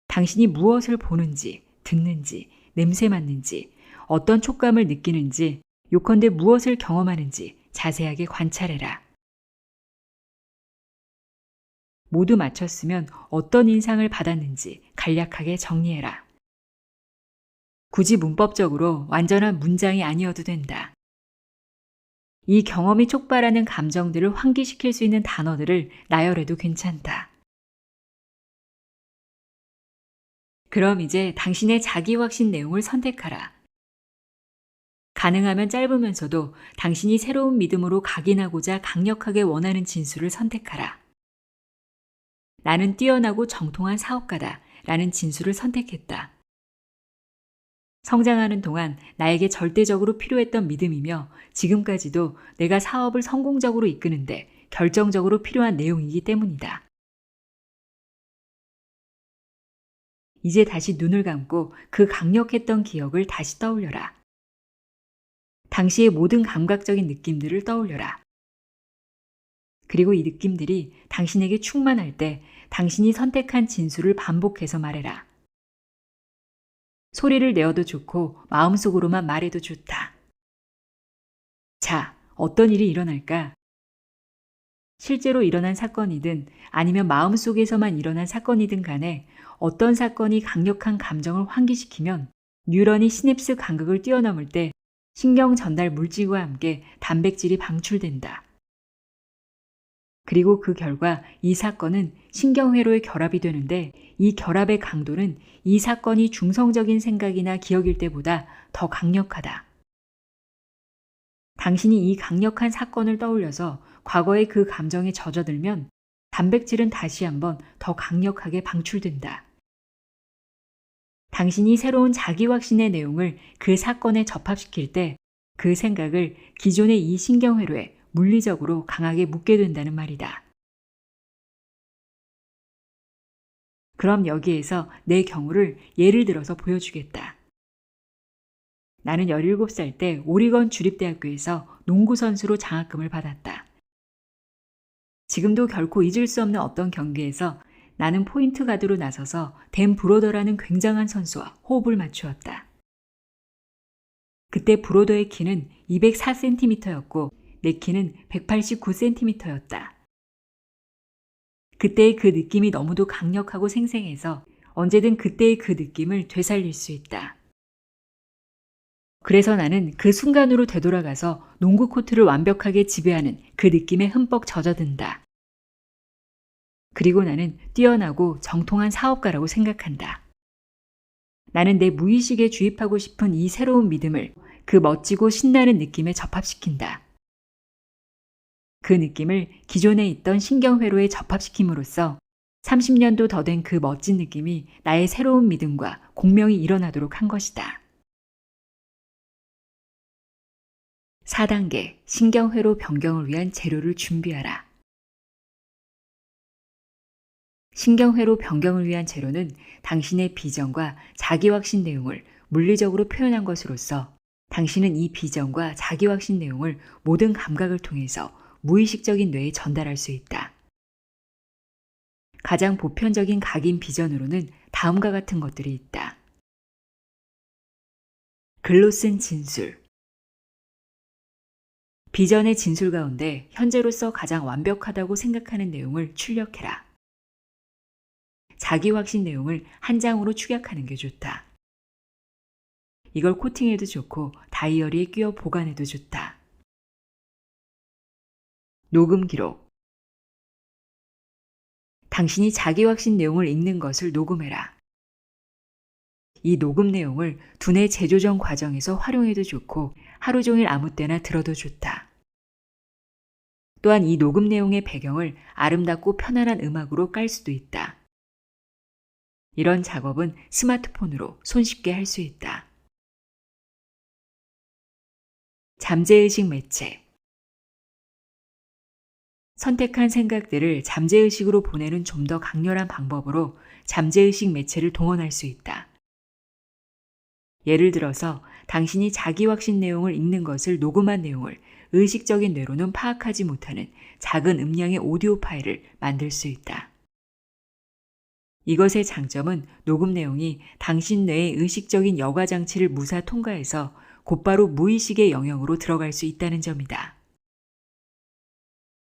당신이 무엇을 보는지, 듣는지, 냄새 맡는지, 어떤 촉감을 느끼는지, 요컨대 무엇을 경험하는지 자세하게 관찰해라. 모두 마쳤으면 어떤 인상을 받았는지 간략하게 정리해라. 굳이 문법적으로 완전한 문장이 아니어도 된다. 이 경험이 촉발하는 감정들을 환기시킬 수 있는 단어들을 나열해도 괜찮다. 그럼 이제 당신의 자기 확신 내용을 선택하라. 가능하면 짧으면서도 당신이 새로운 믿음으로 각인하고자 강력하게 원하는 진술을 선택하라. 나는 뛰어나고 정통한 사업가다 라는 진술을 선택했다. 성장하는 동안 나에게 절대적으로 필요했던 믿음이며 지금까지도 내가 사업을 성공적으로 이끄는데 결정적으로 필요한 내용이기 때문이다. 이제 다시 눈을 감고 그 강력했던 기억을 다시 떠올려라. 당시의 모든 감각적인 느낌들을 떠올려라. 그리고 이 느낌들이 당신에게 충만할 때 당신이 선택한 진술을 반복해서 말해라. 소리를 내어도 좋고 마음속으로만 말해도 좋다. 자, 어떤 일이 일어날까? 실제로 일어난 사건이든 아니면 마음속에서만 일어난 사건이든 간에 어떤 사건이 강력한 감정을 환기시키면 뉴런이 시냅스 간극을 뛰어넘을 때 신경 전달 물질과 함께 단백질이 방출된다. 그리고 그 결과 이 사건은 신경회로의 결합이 되는데 이 결합의 강도는 이 사건이 중성적인 생각이나 기억일 때보다 더 강력하다. 당신이 이 강력한 사건을 떠올려서 과거의 그 감정에 젖어들면 단백질은 다시 한번 더 강력하게 방출된다. 당신이 새로운 자기 확신의 내용을 그 사건에 접합시킬 때 그 생각을 기존의 이 신경회로에 물리적으로 강하게 묻게 된다는 말이다. 그럼 여기에서 내 경우를 예를 들어서 보여주겠다. 나는 17살 때 오리건 주립대학교에서 농구 선수로 장학금을 받았다. 지금도 결코 잊을 수 없는 어떤 경기에서 나는 포인트 가드로 나서서 댄 브로더라는 굉장한 선수와 호흡을 맞추었다. 그때 브로더의 키는 204cm였고 내 키는 189cm였다. 그때의 그 느낌이 너무도 강력하고 생생해서 언제든 그때의 그 느낌을 되살릴 수 있다. 그래서 나는 그 순간으로 되돌아가서 농구 코트를 완벽하게 지배하는 그 느낌에 흠뻑 젖어든다. 그리고 나는 뛰어나고 정통한 사업가라고 생각한다. 나는 내 무의식에 주입하고 싶은 이 새로운 믿음을 그 멋지고 신나는 느낌에 접합시킨다. 그 느낌을 기존에 있던 신경회로에 접합시킴으로써 30년도 더 된 그 멋진 느낌이 나의 새로운 믿음과 공명이 일어나도록 한 것이다. 4단계 신경회로 변경을 위한 재료를 준비하라. 신경회로 변경을 위한 재료는 당신의 비전과 자기확신 내용을 물리적으로 표현한 것으로서 당신은 이 비전과 자기확신 내용을 모든 감각을 통해서 무의식적인 뇌에 전달할 수 있다. 가장 보편적인 각인 비전으로는 다음과 같은 것들이 있다. 글로 쓴 진술. 비전의 진술 가운데 현재로서 가장 완벽하다고 생각하는 내용을 출력해라. 자기 확신 내용을 한 장으로 축약하는 게 좋다. 이걸 코팅해도 좋고 다이어리에 끼워 보관해도 좋다. 녹음 기록. 당신이 자기 확신 내용을 읽는 것을 녹음해라. 이 녹음 내용을 두뇌 재조정 과정에서 활용해도 좋고 하루 종일 아무 때나 들어도 좋다. 또한 이 녹음 내용의 배경을 아름답고 편안한 음악으로 깔 수도 있다. 이런 작업은 스마트폰으로 손쉽게 할 수 있다. 잠재의식 매체. 선택한 생각들을 잠재의식으로 보내는 좀 더 강렬한 방법으로 잠재의식 매체를 동원할 수 있다. 예를 들어서 당신이 자기 확신 내용을 읽는 것을 녹음한 내용을 의식적인 뇌로는 파악하지 못하는 작은 음량의 오디오 파일을 만들 수 있다. 이것의 장점은 녹음 내용이 당신 뇌의 의식적인 여과 장치를 무사 통과해서 곧바로 무의식의 영역으로 들어갈 수 있다는 점이다.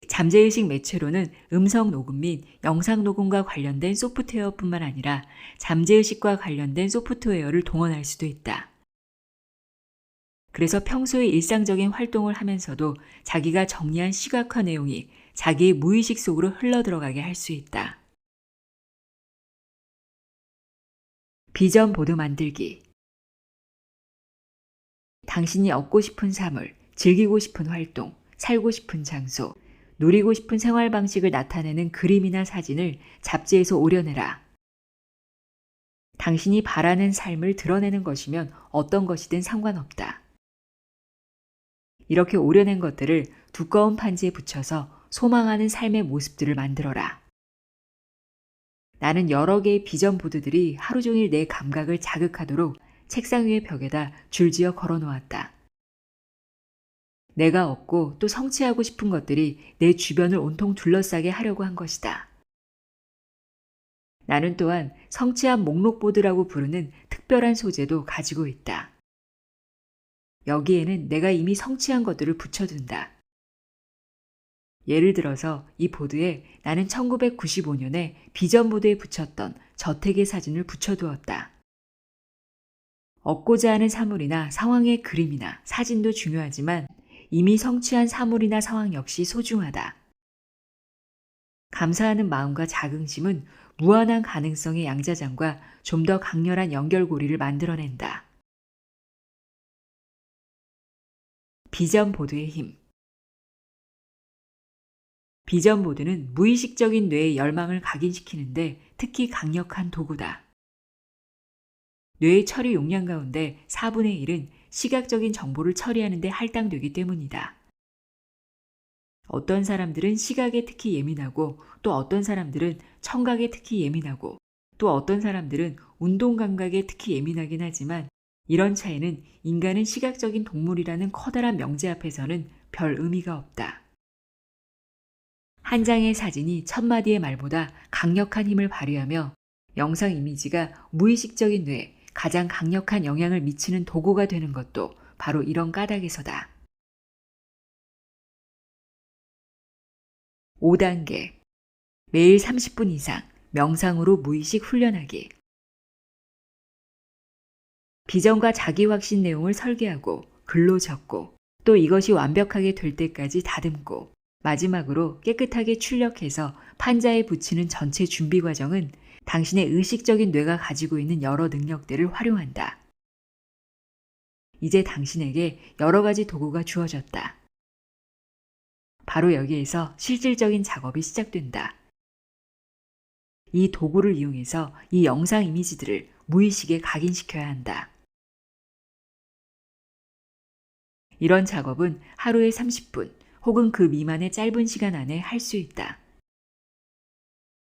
잠재의식 매체로는 음성 녹음 및 영상 녹음과 관련된 소프트웨어뿐만 아니라 잠재의식과 관련된 소프트웨어를 동원할 수도 있다. 그래서 평소에 일상적인 활동을 하면서도 자기가 정리한 시각화 내용이 자기의 무의식 속으로 흘러들어가게 할 수 있다. 비전 보드 만들기. 당신이 얻고 싶은 사물, 즐기고 싶은 활동, 살고 싶은 장소, 누리고 싶은 생활 방식을 나타내는 그림이나 사진을 잡지에서 오려내라. 당신이 바라는 삶을 드러내는 것이면 어떤 것이든 상관없다. 이렇게 오려낸 것들을 두꺼운 판지에 붙여서 소망하는 삶의 모습들을 만들어라. 나는 여러 개의 비전 보드들이 하루 종일 내 감각을 자극하도록 책상 위의 벽에다 줄지어 걸어놓았다. 내가 얻고 또 성취하고 싶은 것들이 내 주변을 온통 둘러싸게 하려고 한 것이다. 나는 또한 성취한 목록보드라고 부르는 특별한 소재도 가지고 있다. 여기에는 내가 이미 성취한 것들을 붙여둔다. 예를 들어서 이 보드에 나는 1995년에 비전 보드에 붙였던 저택의 사진을 붙여두었다. 얻고자 하는 사물이나 상황의 그림이나 사진도 중요하지만 이미 성취한 사물이나 상황 역시 소중하다. 감사하는 마음과 자긍심은 무한한 가능성의 양자장과 좀 더 강렬한 연결고리를 만들어낸다. 비전 보드의 힘. 비전 보드는 무의식적인 뇌의 열망을 각인시키는데 특히 강력한 도구다. 뇌의 처리 용량 가운데 4분의 1은 시각적인 정보를 처리하는 데 할당되기 때문이다. 어떤 사람들은 시각에 특히 예민하고 또 어떤 사람들은 청각에 특히 예민하고 또 어떤 사람들은 운동 감각에 특히 예민하긴 하지만 이런 차이는 인간은 시각적인 동물이라는 커다란 명제 앞에서는 별 의미가 없다. 한 장의 사진이 천 마디의 말보다 강력한 힘을 발휘하며 영상 이미지가 무의식적인 뇌에 가장 강력한 영향을 미치는 도구가 되는 것도 바로 이런 까닭에서다. 5단계. 매일 30분 이상 명상으로 무의식 훈련하기. 비전과 자기 확신 내용을 설계하고 글로 적고 또 이것이 완벽하게 될 때까지 다듬고 마지막으로 깨끗하게 출력해서 판자에 붙이는 전체 준비 과정은 당신의 의식적인 뇌가 가지고 있는 여러 능력들을 활용한다. 이제 당신에게 여러 가지 도구가 주어졌다. 바로 여기에서 실질적인 작업이 시작된다. 이 도구를 이용해서 이 영상 이미지들을 무의식에 각인시켜야 한다. 이런 작업은 하루에 30분 혹은 그 미만의 짧은 시간 안에 할 수 있다.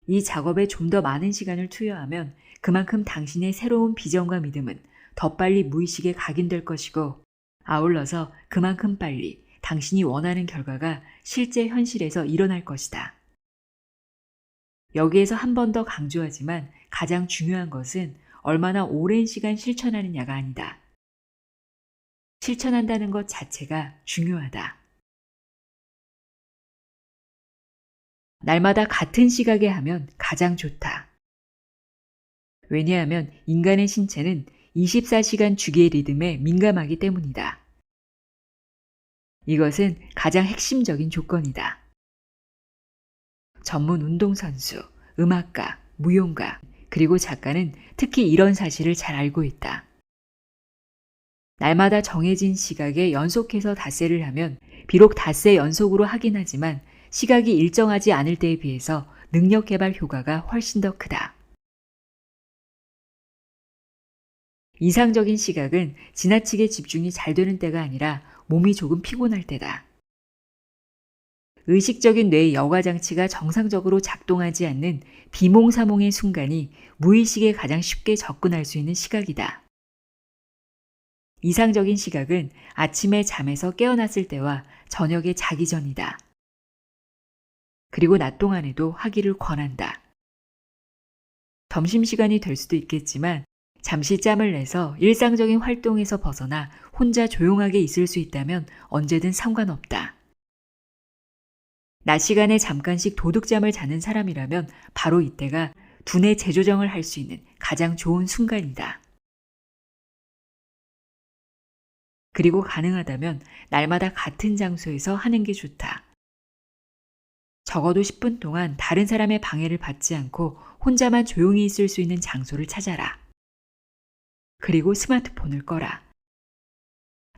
이 작업에 좀 더 많은 시간을 투여하면 그만큼 당신의 새로운 비전과 믿음은 더 빨리 무의식에 각인될 것이고 아울러서 그만큼 빨리 당신이 원하는 결과가 실제 현실에서 일어날 것이다. 여기에서 한 번 더 강조하지만 가장 중요한 것은 얼마나 오랜 시간 실천하느냐가 아니다. 실천한다는 것 자체가 중요하다. 날마다 같은 시각에 하면 가장 좋다. 왜냐하면 인간의 신체는 24시간 주기의 리듬에 민감하기 때문이다. 이것은 가장 핵심적인 조건이다. 전문 운동선수, 음악가, 무용가, 그리고 작가는 특히 이런 사실을 잘 알고 있다. 날마다 정해진 시각에 연속해서 닷새를 하면 비록 닷새 연속으로 하긴 하지만 시각이 일정하지 않을 때에 비해서 능력 개발 효과가 훨씬 더 크다. 이상적인 시각은 지나치게 집중이 잘 되는 때가 아니라 몸이 조금 피곤할 때다. 의식적인 뇌의 여과 장치가 정상적으로 작동하지 않는 비몽사몽의 순간이 무의식에 가장 쉽게 접근할 수 있는 시각이다. 이상적인 시각은 아침에 잠에서 깨어났을 때와 저녁에 자기 전이다. 그리고 낮 동안에도 하기를 권한다. 점심시간이 될 수도 있겠지만 잠시 짬을 내서 일상적인 활동에서 벗어나 혼자 조용하게 있을 수 있다면 언제든 상관없다. 낮 시간에 잠깐씩 도둑잠을 자는 사람이라면 바로 이때가 두뇌 재조정을 할 수 있는 가장 좋은 순간이다. 그리고 가능하다면 날마다 같은 장소에서 하는 게 좋다. 적어도 10분 동안 다른 사람의 방해를 받지 않고 혼자만 조용히 있을 수 있는 장소를 찾아라. 그리고 스마트폰을 꺼라.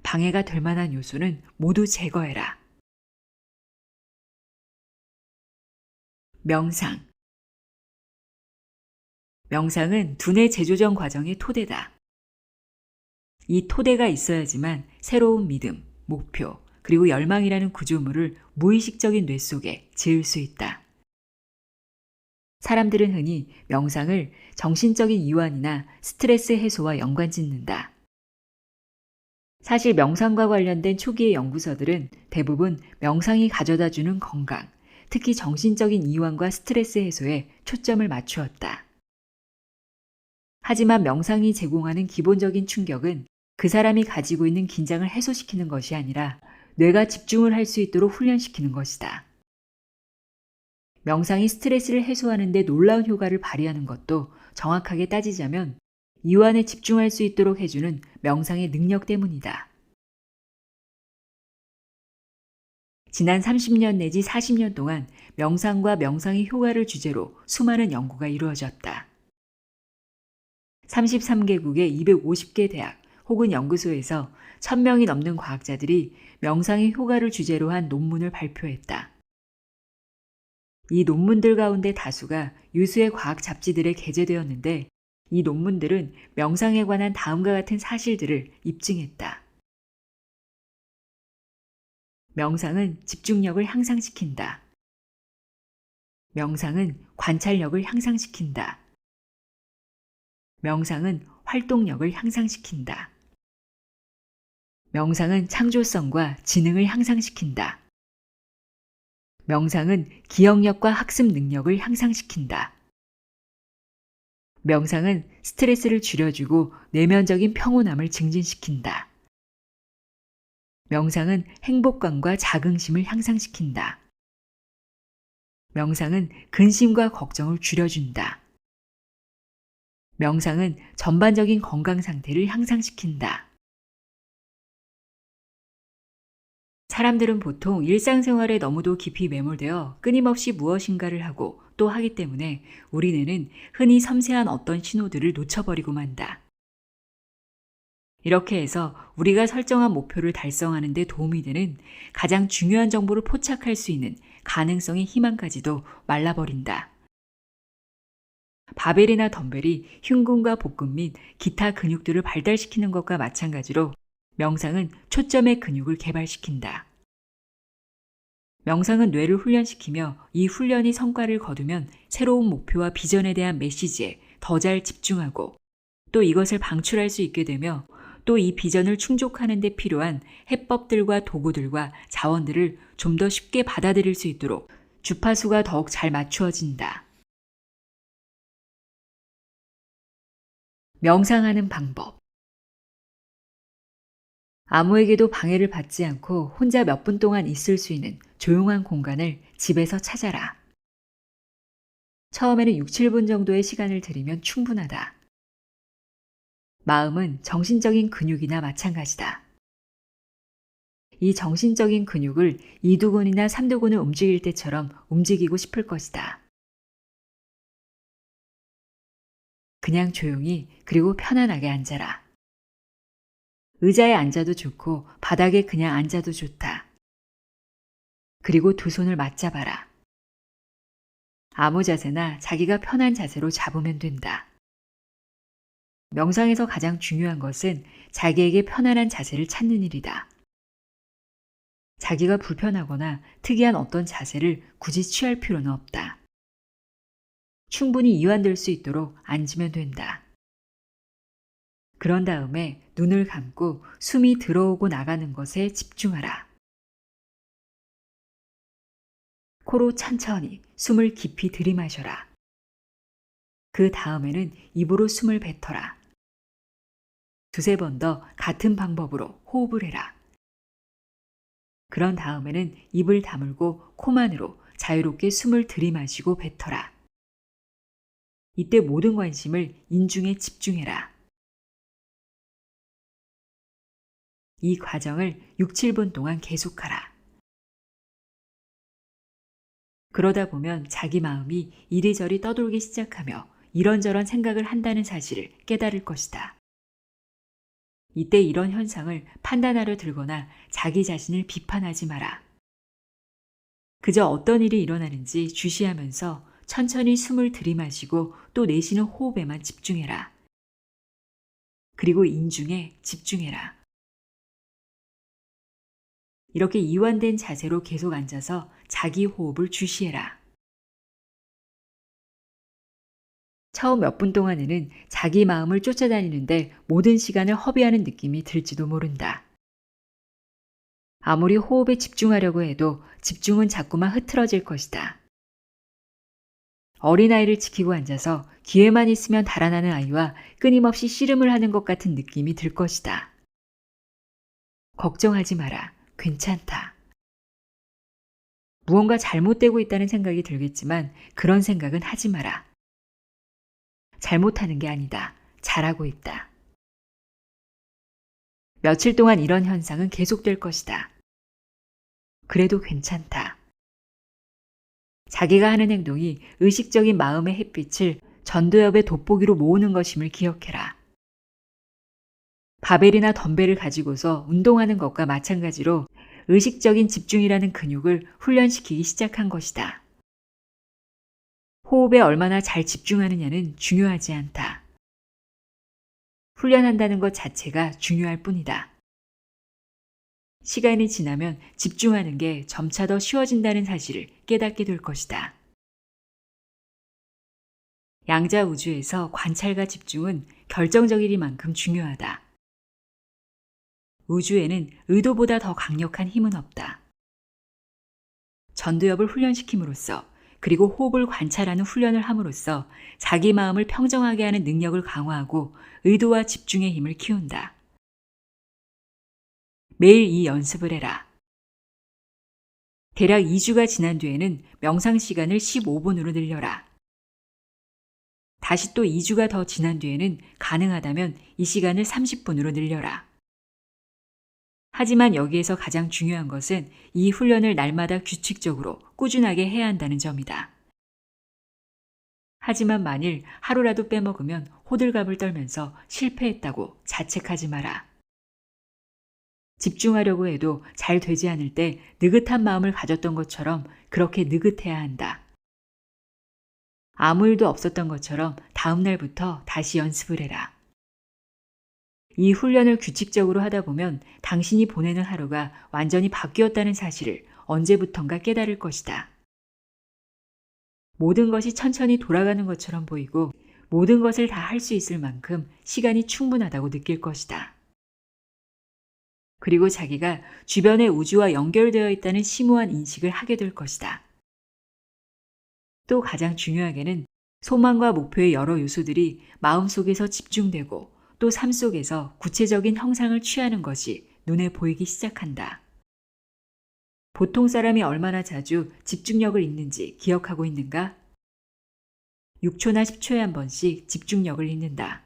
방해가 될 만한 요소는 모두 제거해라. 명상. 명상은 두뇌 재조정 과정의 토대다. 이 토대가 있어야지만 새로운 믿음, 목표, 그리고 열망이라는 구조물을 무의식적인 뇌 속에 지을 수 있다. 사람들은 흔히 명상을 정신적인 이완이나 스트레스 해소와 연관짓는다. 사실 명상과 관련된 초기의 연구서들은 대부분 명상이 가져다주는 건강, 특히 정신적인 이완과 스트레스 해소에 초점을 맞추었다. 하지만 명상이 제공하는 기본적인 충격은 그 사람이 가지고 있는 긴장을 해소시키는 것이 아니라 뇌가 집중을 할 수 있도록 훈련시키는 것이다. 명상이 스트레스를 해소하는 데 놀라운 효과를 발휘하는 것도 정확하게 따지자면 이완에 집중할 수 있도록 해주는 명상의 능력 때문이다. 지난 30년 내지 40년 동안 명상과 명상의 효과를 주제로 수많은 연구가 이루어졌다. 33개국의 250개 대학 혹은 연구소에서 1000명이 넘는 과학자들이 명상의 효과를 주제로 한 논문을 발표했다. 이 논문들 가운데 다수가 유수의 과학 잡지들에 게재되었는데 이 논문들은 명상에 관한 다음과 같은 사실들을 입증했다. 명상은 집중력을 향상시킨다. 명상은 관찰력을 향상시킨다. 명상은 활동력을 향상시킨다. 명상은 창조성과 지능을 향상시킨다. 명상은 기억력과 학습 능력을 향상시킨다. 명상은 스트레스를 줄여주고 내면적인 평온함을 증진시킨다. 명상은 행복감과 자긍심을 향상시킨다. 명상은 근심과 걱정을 줄여준다. 명상은 전반적인 건강 상태를 향상시킨다. 사람들은 보통 일상생활에 너무도 깊이 매몰되어 끊임없이 무엇인가를 하고 또 하기 때문에 우리 뇌는 흔히 섬세한 어떤 신호들을 놓쳐버리고 만다. 이렇게 해서 우리가 설정한 목표를 달성하는 데 도움이 되는 가장 중요한 정보를 포착할 수 있는 가능성의 희망까지도 말라버린다. 바벨이나 덤벨이 흉근과 복근 및 기타 근육들을 발달시키는 것과 마찬가지로 명상은 초점의 근육을 개발시킨다. 명상은 뇌를 훈련시키며 이 훈련이 성과를 거두면 새로운 목표와 비전에 대한 메시지에 더 잘 집중하고 또 이것을 방출할 수 있게 되며 또 이 비전을 충족하는 데 필요한 해법들과 도구들과 자원들을 좀 더 쉽게 받아들일 수 있도록 주파수가 더욱 잘 맞추어진다. 명상하는 방법. 아무에게도 방해를 받지 않고 혼자 몇 분 동안 있을 수 있는 조용한 공간을 집에서 찾아라. 처음에는 6, 7분 정도의 시간을 들이면 충분하다. 마음은 정신적인 근육이나 마찬가지다. 이 정신적인 근육을 이두근이나 삼두근을 움직일 때처럼 움직이고 싶을 것이다. 그냥 조용히 그리고 편안하게 앉아라. 의자에 앉아도 좋고 바닥에 그냥 앉아도 좋다. 그리고 두 손을 맞잡아라. 아무 자세나 자기가 편한 자세로 잡으면 된다. 명상에서 가장 중요한 것은 자기에게 편안한 자세를 찾는 일이다. 자기가 불편하거나 특이한 어떤 자세를 굳이 취할 필요는 없다. 충분히 이완될 수 있도록 앉으면 된다. 그런 다음에 눈을 감고 숨이 들어오고 나가는 것에 집중하라. 코로 천천히 숨을 깊이 들이마셔라. 그 다음에는 입으로 숨을 뱉어라. 두세 번 더 같은 방법으로 호흡을 해라. 그런 다음에는 입을 다물고 코만으로 자유롭게 숨을 들이마시고 뱉어라. 이때 모든 관심을 인중에 집중해라. 이 과정을 6, 7분 동안 계속하라. 그러다 보면 자기 마음이 이리저리 떠돌기 시작하며 이런저런 생각을 한다는 사실을 깨달을 것이다. 이때 이런 현상을 판단하려 들거나 자기 자신을 비판하지 마라. 그저 어떤 일이 일어나는지 주시하면서 천천히 숨을 들이마시고 또 내쉬는 호흡에만 집중해라. 그리고 인중에 집중해라. 이렇게 이완된 자세로 계속 앉아서 자기 호흡을 주시해라. 처음 몇 분 동안에는 자기 마음을 쫓아다니는데 모든 시간을 허비하는 느낌이 들지도 모른다. 아무리 호흡에 집중하려고 해도 집중은 자꾸만 흐트러질 것이다. 어린아이를 지키고 앉아서 기회만 있으면 달아나는 아이와 끊임없이 씨름을 하는 것 같은 느낌이 들 것이다. 걱정하지 마라. 괜찮다. 무언가 잘못되고 있다는 생각이 들겠지만 그런 생각은 하지 마라. 잘못하는 게 아니다. 잘하고 있다. 며칠 동안 이런 현상은 계속될 것이다. 그래도 괜찮다. 자기가 하는 행동이 의식적인 마음의 햇빛을 전도엽의 돋보기로 모으는 것임을 기억해라. 바벨이나 덤벨을 가지고서 운동하는 것과 마찬가지로 의식적인 집중이라는 근육을 훈련시키기 시작한 것이다. 호흡에 얼마나 잘 집중하느냐는 중요하지 않다. 훈련한다는 것 자체가 중요할 뿐이다. 시간이 지나면 집중하는 게 점차 더 쉬워진다는 사실을 깨닫게 될 것이다. 양자 우주에서 관찰과 집중은 결정적이리만큼 중요하다. 우주에는 의도보다 더 강력한 힘은 없다. 전두엽을 훈련시킴으로써 그리고 호흡을 관찰하는 훈련을 함으로써 자기 마음을 평정하게 하는 능력을 강화하고 의도와 집중의 힘을 키운다. 매일 이 연습을 해라. 대략 2주가 지난 뒤에는 명상 시간을 15분으로 늘려라. 다시 또 2주가 더 지난 뒤에는 가능하다면 이 시간을 30분으로 늘려라. 하지만 여기에서 가장 중요한 것은 이 훈련을 날마다 규칙적으로 꾸준하게 해야 한다는 점이다. 하지만 만일 하루라도 빼먹으면 호들갑을 떨면서 실패했다고 자책하지 마라. 집중하려고 해도 잘 되지 않을 때 느긋한 마음을 가졌던 것처럼 그렇게 느긋해야 한다. 아무 일도 없었던 것처럼 다음 날부터 다시 연습을 해라. 이 훈련을 규칙적으로 하다 보면 당신이 보내는 하루가 완전히 바뀌었다는 사실을 언제부턴가 깨달을 것이다. 모든 것이 천천히 돌아가는 것처럼 보이고 모든 것을 다 할 수 있을 만큼 시간이 충분하다고 느낄 것이다. 그리고 자기가 주변의 우주와 연결되어 있다는 심오한 인식을 하게 될 것이다. 또 가장 중요하게는 소망과 목표의 여러 요소들이 마음속에서 집중되고 또 삶 속에서 구체적인 형상을 취하는 것이 눈에 보이기 시작한다. 보통 사람이 얼마나 자주 집중력을 잃는지 기억하고 있는가? 6초나 10초에 한 번씩 집중력을 잃는다.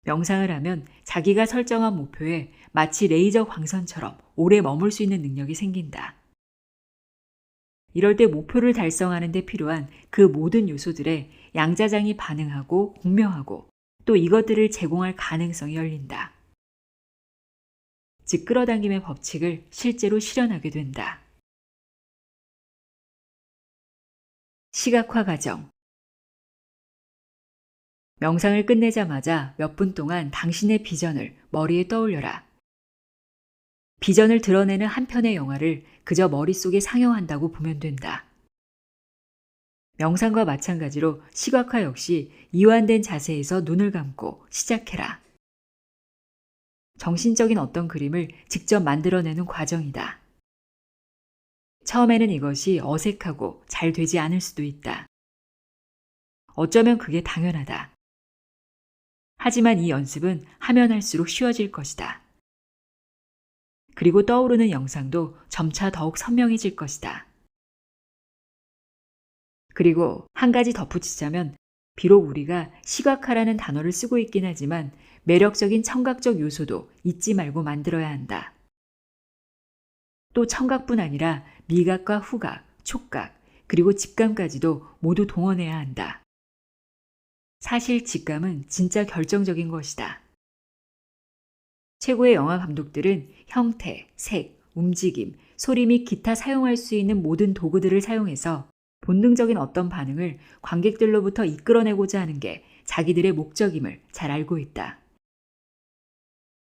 명상을 하면 자기가 설정한 목표에 마치 레이저 광선처럼 오래 머물 수 있는 능력이 생긴다. 이럴 때 목표를 달성하는 데 필요한 그 모든 요소들에 양자장이 반응하고 공명하고 또 이것들을 제공할 가능성이 열린다. 즉 끌어당김의 법칙을 실제로 실현하게 된다. 시각화 과정. 명상을 끝내자마자 몇 분 동안 당신의 비전을 머리에 떠올려라. 비전을 드러내는 한 편의 영화를 그저 머릿속에 상영한다고 보면 된다. 명상과 마찬가지로 시각화 역시 이완된 자세에서 눈을 감고 시작해라. 정신적인 어떤 그림을 직접 만들어내는 과정이다. 처음에는 이것이 어색하고 잘 되지 않을 수도 있다. 어쩌면 그게 당연하다. 하지만 이 연습은 하면 할수록 쉬워질 것이다. 그리고 떠오르는 영상도 점차 더욱 선명해질 것이다. 그리고 한 가지 덧붙이자면 비록 우리가 시각화라는 단어를 쓰고 있긴 하지만 매력적인 청각적 요소도 잊지 말고 만들어야 한다. 또 청각뿐 아니라 미각과 후각, 촉각, 그리고 직감까지도 모두 동원해야 한다. 사실 직감은 진짜 결정적인 것이다. 최고의 영화 감독들은 형태, 색, 움직임, 소리 및 기타 사용할 수 있는 모든 도구들을 사용해서 본능적인 어떤 반응을 관객들로부터 이끌어내고자 하는 게 자기들의 목적임을 잘 알고 있다.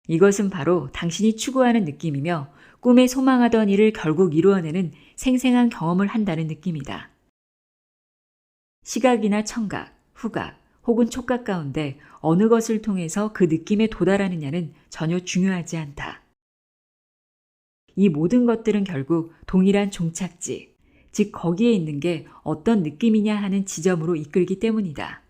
이것은 바로 당신이 추구하는 느낌이며 꿈에 소망하던 일을 결국 이루어내는 생생한 경험을 한다는 느낌이다. 시각이나 청각, 후각, 혹은 촉각 가운데 어느 것을 통해서 그 느낌에 도달하느냐는 전혀 중요하지 않다. 이 모든 것들은 결국 동일한 종착지, 즉 거기에 있는 게 어떤 느낌이냐 하는 지점으로 이끌기 때문이다.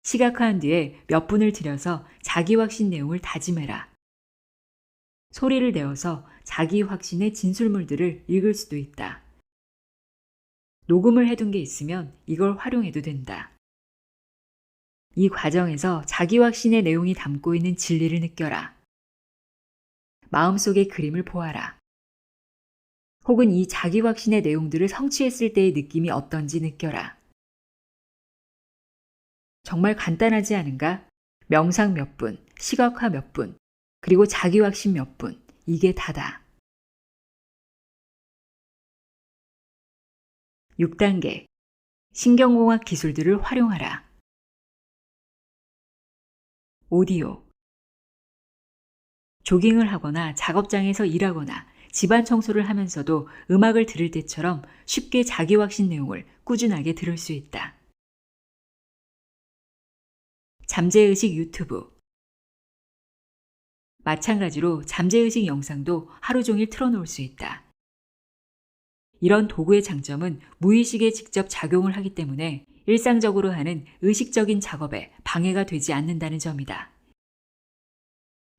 시각화한 뒤에 몇 분을 들여서 자기 확신 내용을 다짐해라. 소리를 내어서 자기 확신의 진술물들을 읽을 수도 있다. 녹음을 해둔 게 있으면 이걸 활용해도 된다. 이 과정에서 자기 확신의 내용이 담고 있는 진리를 느껴라. 마음속의 그림을 보아라. 혹은 이 자기 확신의 내용들을 성취했을 때의 느낌이 어떤지 느껴라. 정말 간단하지 않은가? 명상 몇 분, 시각화 몇 분, 그리고 자기 확신 몇 분, 이게 다다. 6단계. 신경공학 기술들을 활용하라. 오디오. 조깅을 하거나 작업장에서 일하거나 집안 청소를 하면서도 음악을 들을 때처럼 쉽게 자기 확신 내용을 꾸준하게 들을 수 있다. 잠재의식 유튜브. 마찬가지로 잠재의식 영상도 하루 종일 틀어놓을 수 있다. 이런 도구의 장점은 무의식에 직접 작용을 하기 때문에 일상적으로 하는 의식적인 작업에 방해가 되지 않는다는 점이다.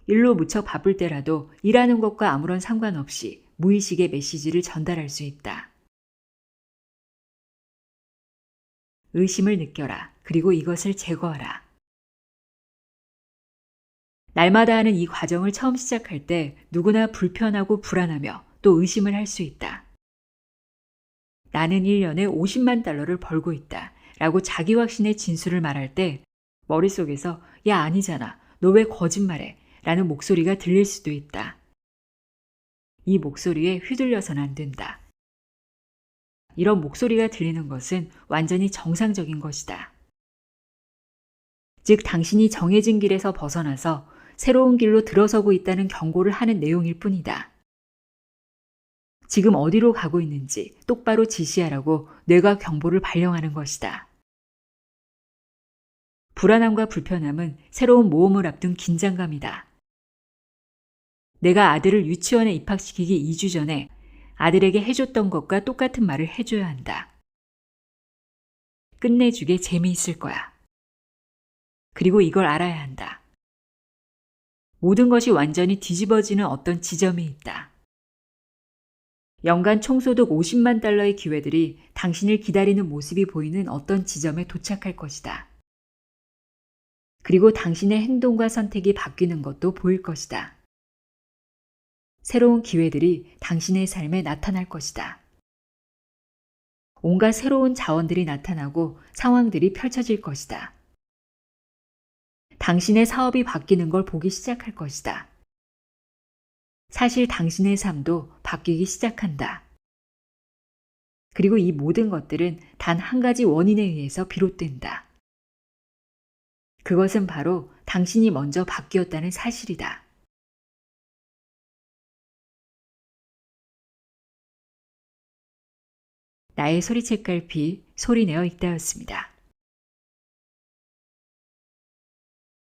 일로 무척 바쁠 때라도 일하는 것과 아무런 상관없이 무의식의 메시지를 전달할 수 있다. 의심을 느껴라. 그리고 이것을 제거하라. 날마다 하는 이 과정을 처음 시작할 때 누구나 불편하고 불안하며 또 의심을 할 수 있다. 나는 1년에 50만 달러를 벌고 있다. 라고 자기 확신의 진술을 말할 때 머릿속에서 야 아니잖아. 너 왜 거짓말해? 라는 목소리가 들릴 수도 있다. 이 목소리에 휘둘려서는 안 된다. 이런 목소리가 들리는 것은 완전히 정상적인 것이다. 즉 당신이 정해진 길에서 벗어나서 새로운 길로 들어서고 있다는 경고를 하는 내용일 뿐이다. 지금 어디로 가고 있는지 똑바로 지시하라고 뇌가 경보를 발령하는 것이다. 불안함과 불편함은 새로운 모험을 앞둔 긴장감이다. 내가 아들을 유치원에 입학시키기 2주 전에 아들에게 해줬던 것과 똑같은 말을 해줘야 한다. 끝내주게 재미있을 거야. 그리고 이걸 알아야 한다. 모든 것이 완전히 뒤집어지는 어떤 지점이 있다. 연간 총소득 50만 달러의 기회들이 당신을 기다리는 모습이 보이는 어떤 지점에 도착할 것이다. 그리고 당신의 행동과 선택이 바뀌는 것도 보일 것이다. 새로운 기회들이 당신의 삶에 나타날 것이다. 온갖 새로운 자원들이 나타나고 상황들이 펼쳐질 것이다. 당신의 사업이 바뀌는 걸 보기 시작할 것이다. 사실 당신의 삶도 바뀌기 시작한다. 그리고 이 모든 것들은 단 한 가지 원인에 의해서 비롯된다. 그것은 바로 당신이 먼저 바뀌었다는 사실이다. 나의 소리책갈피 소리내어 읽다였습니다.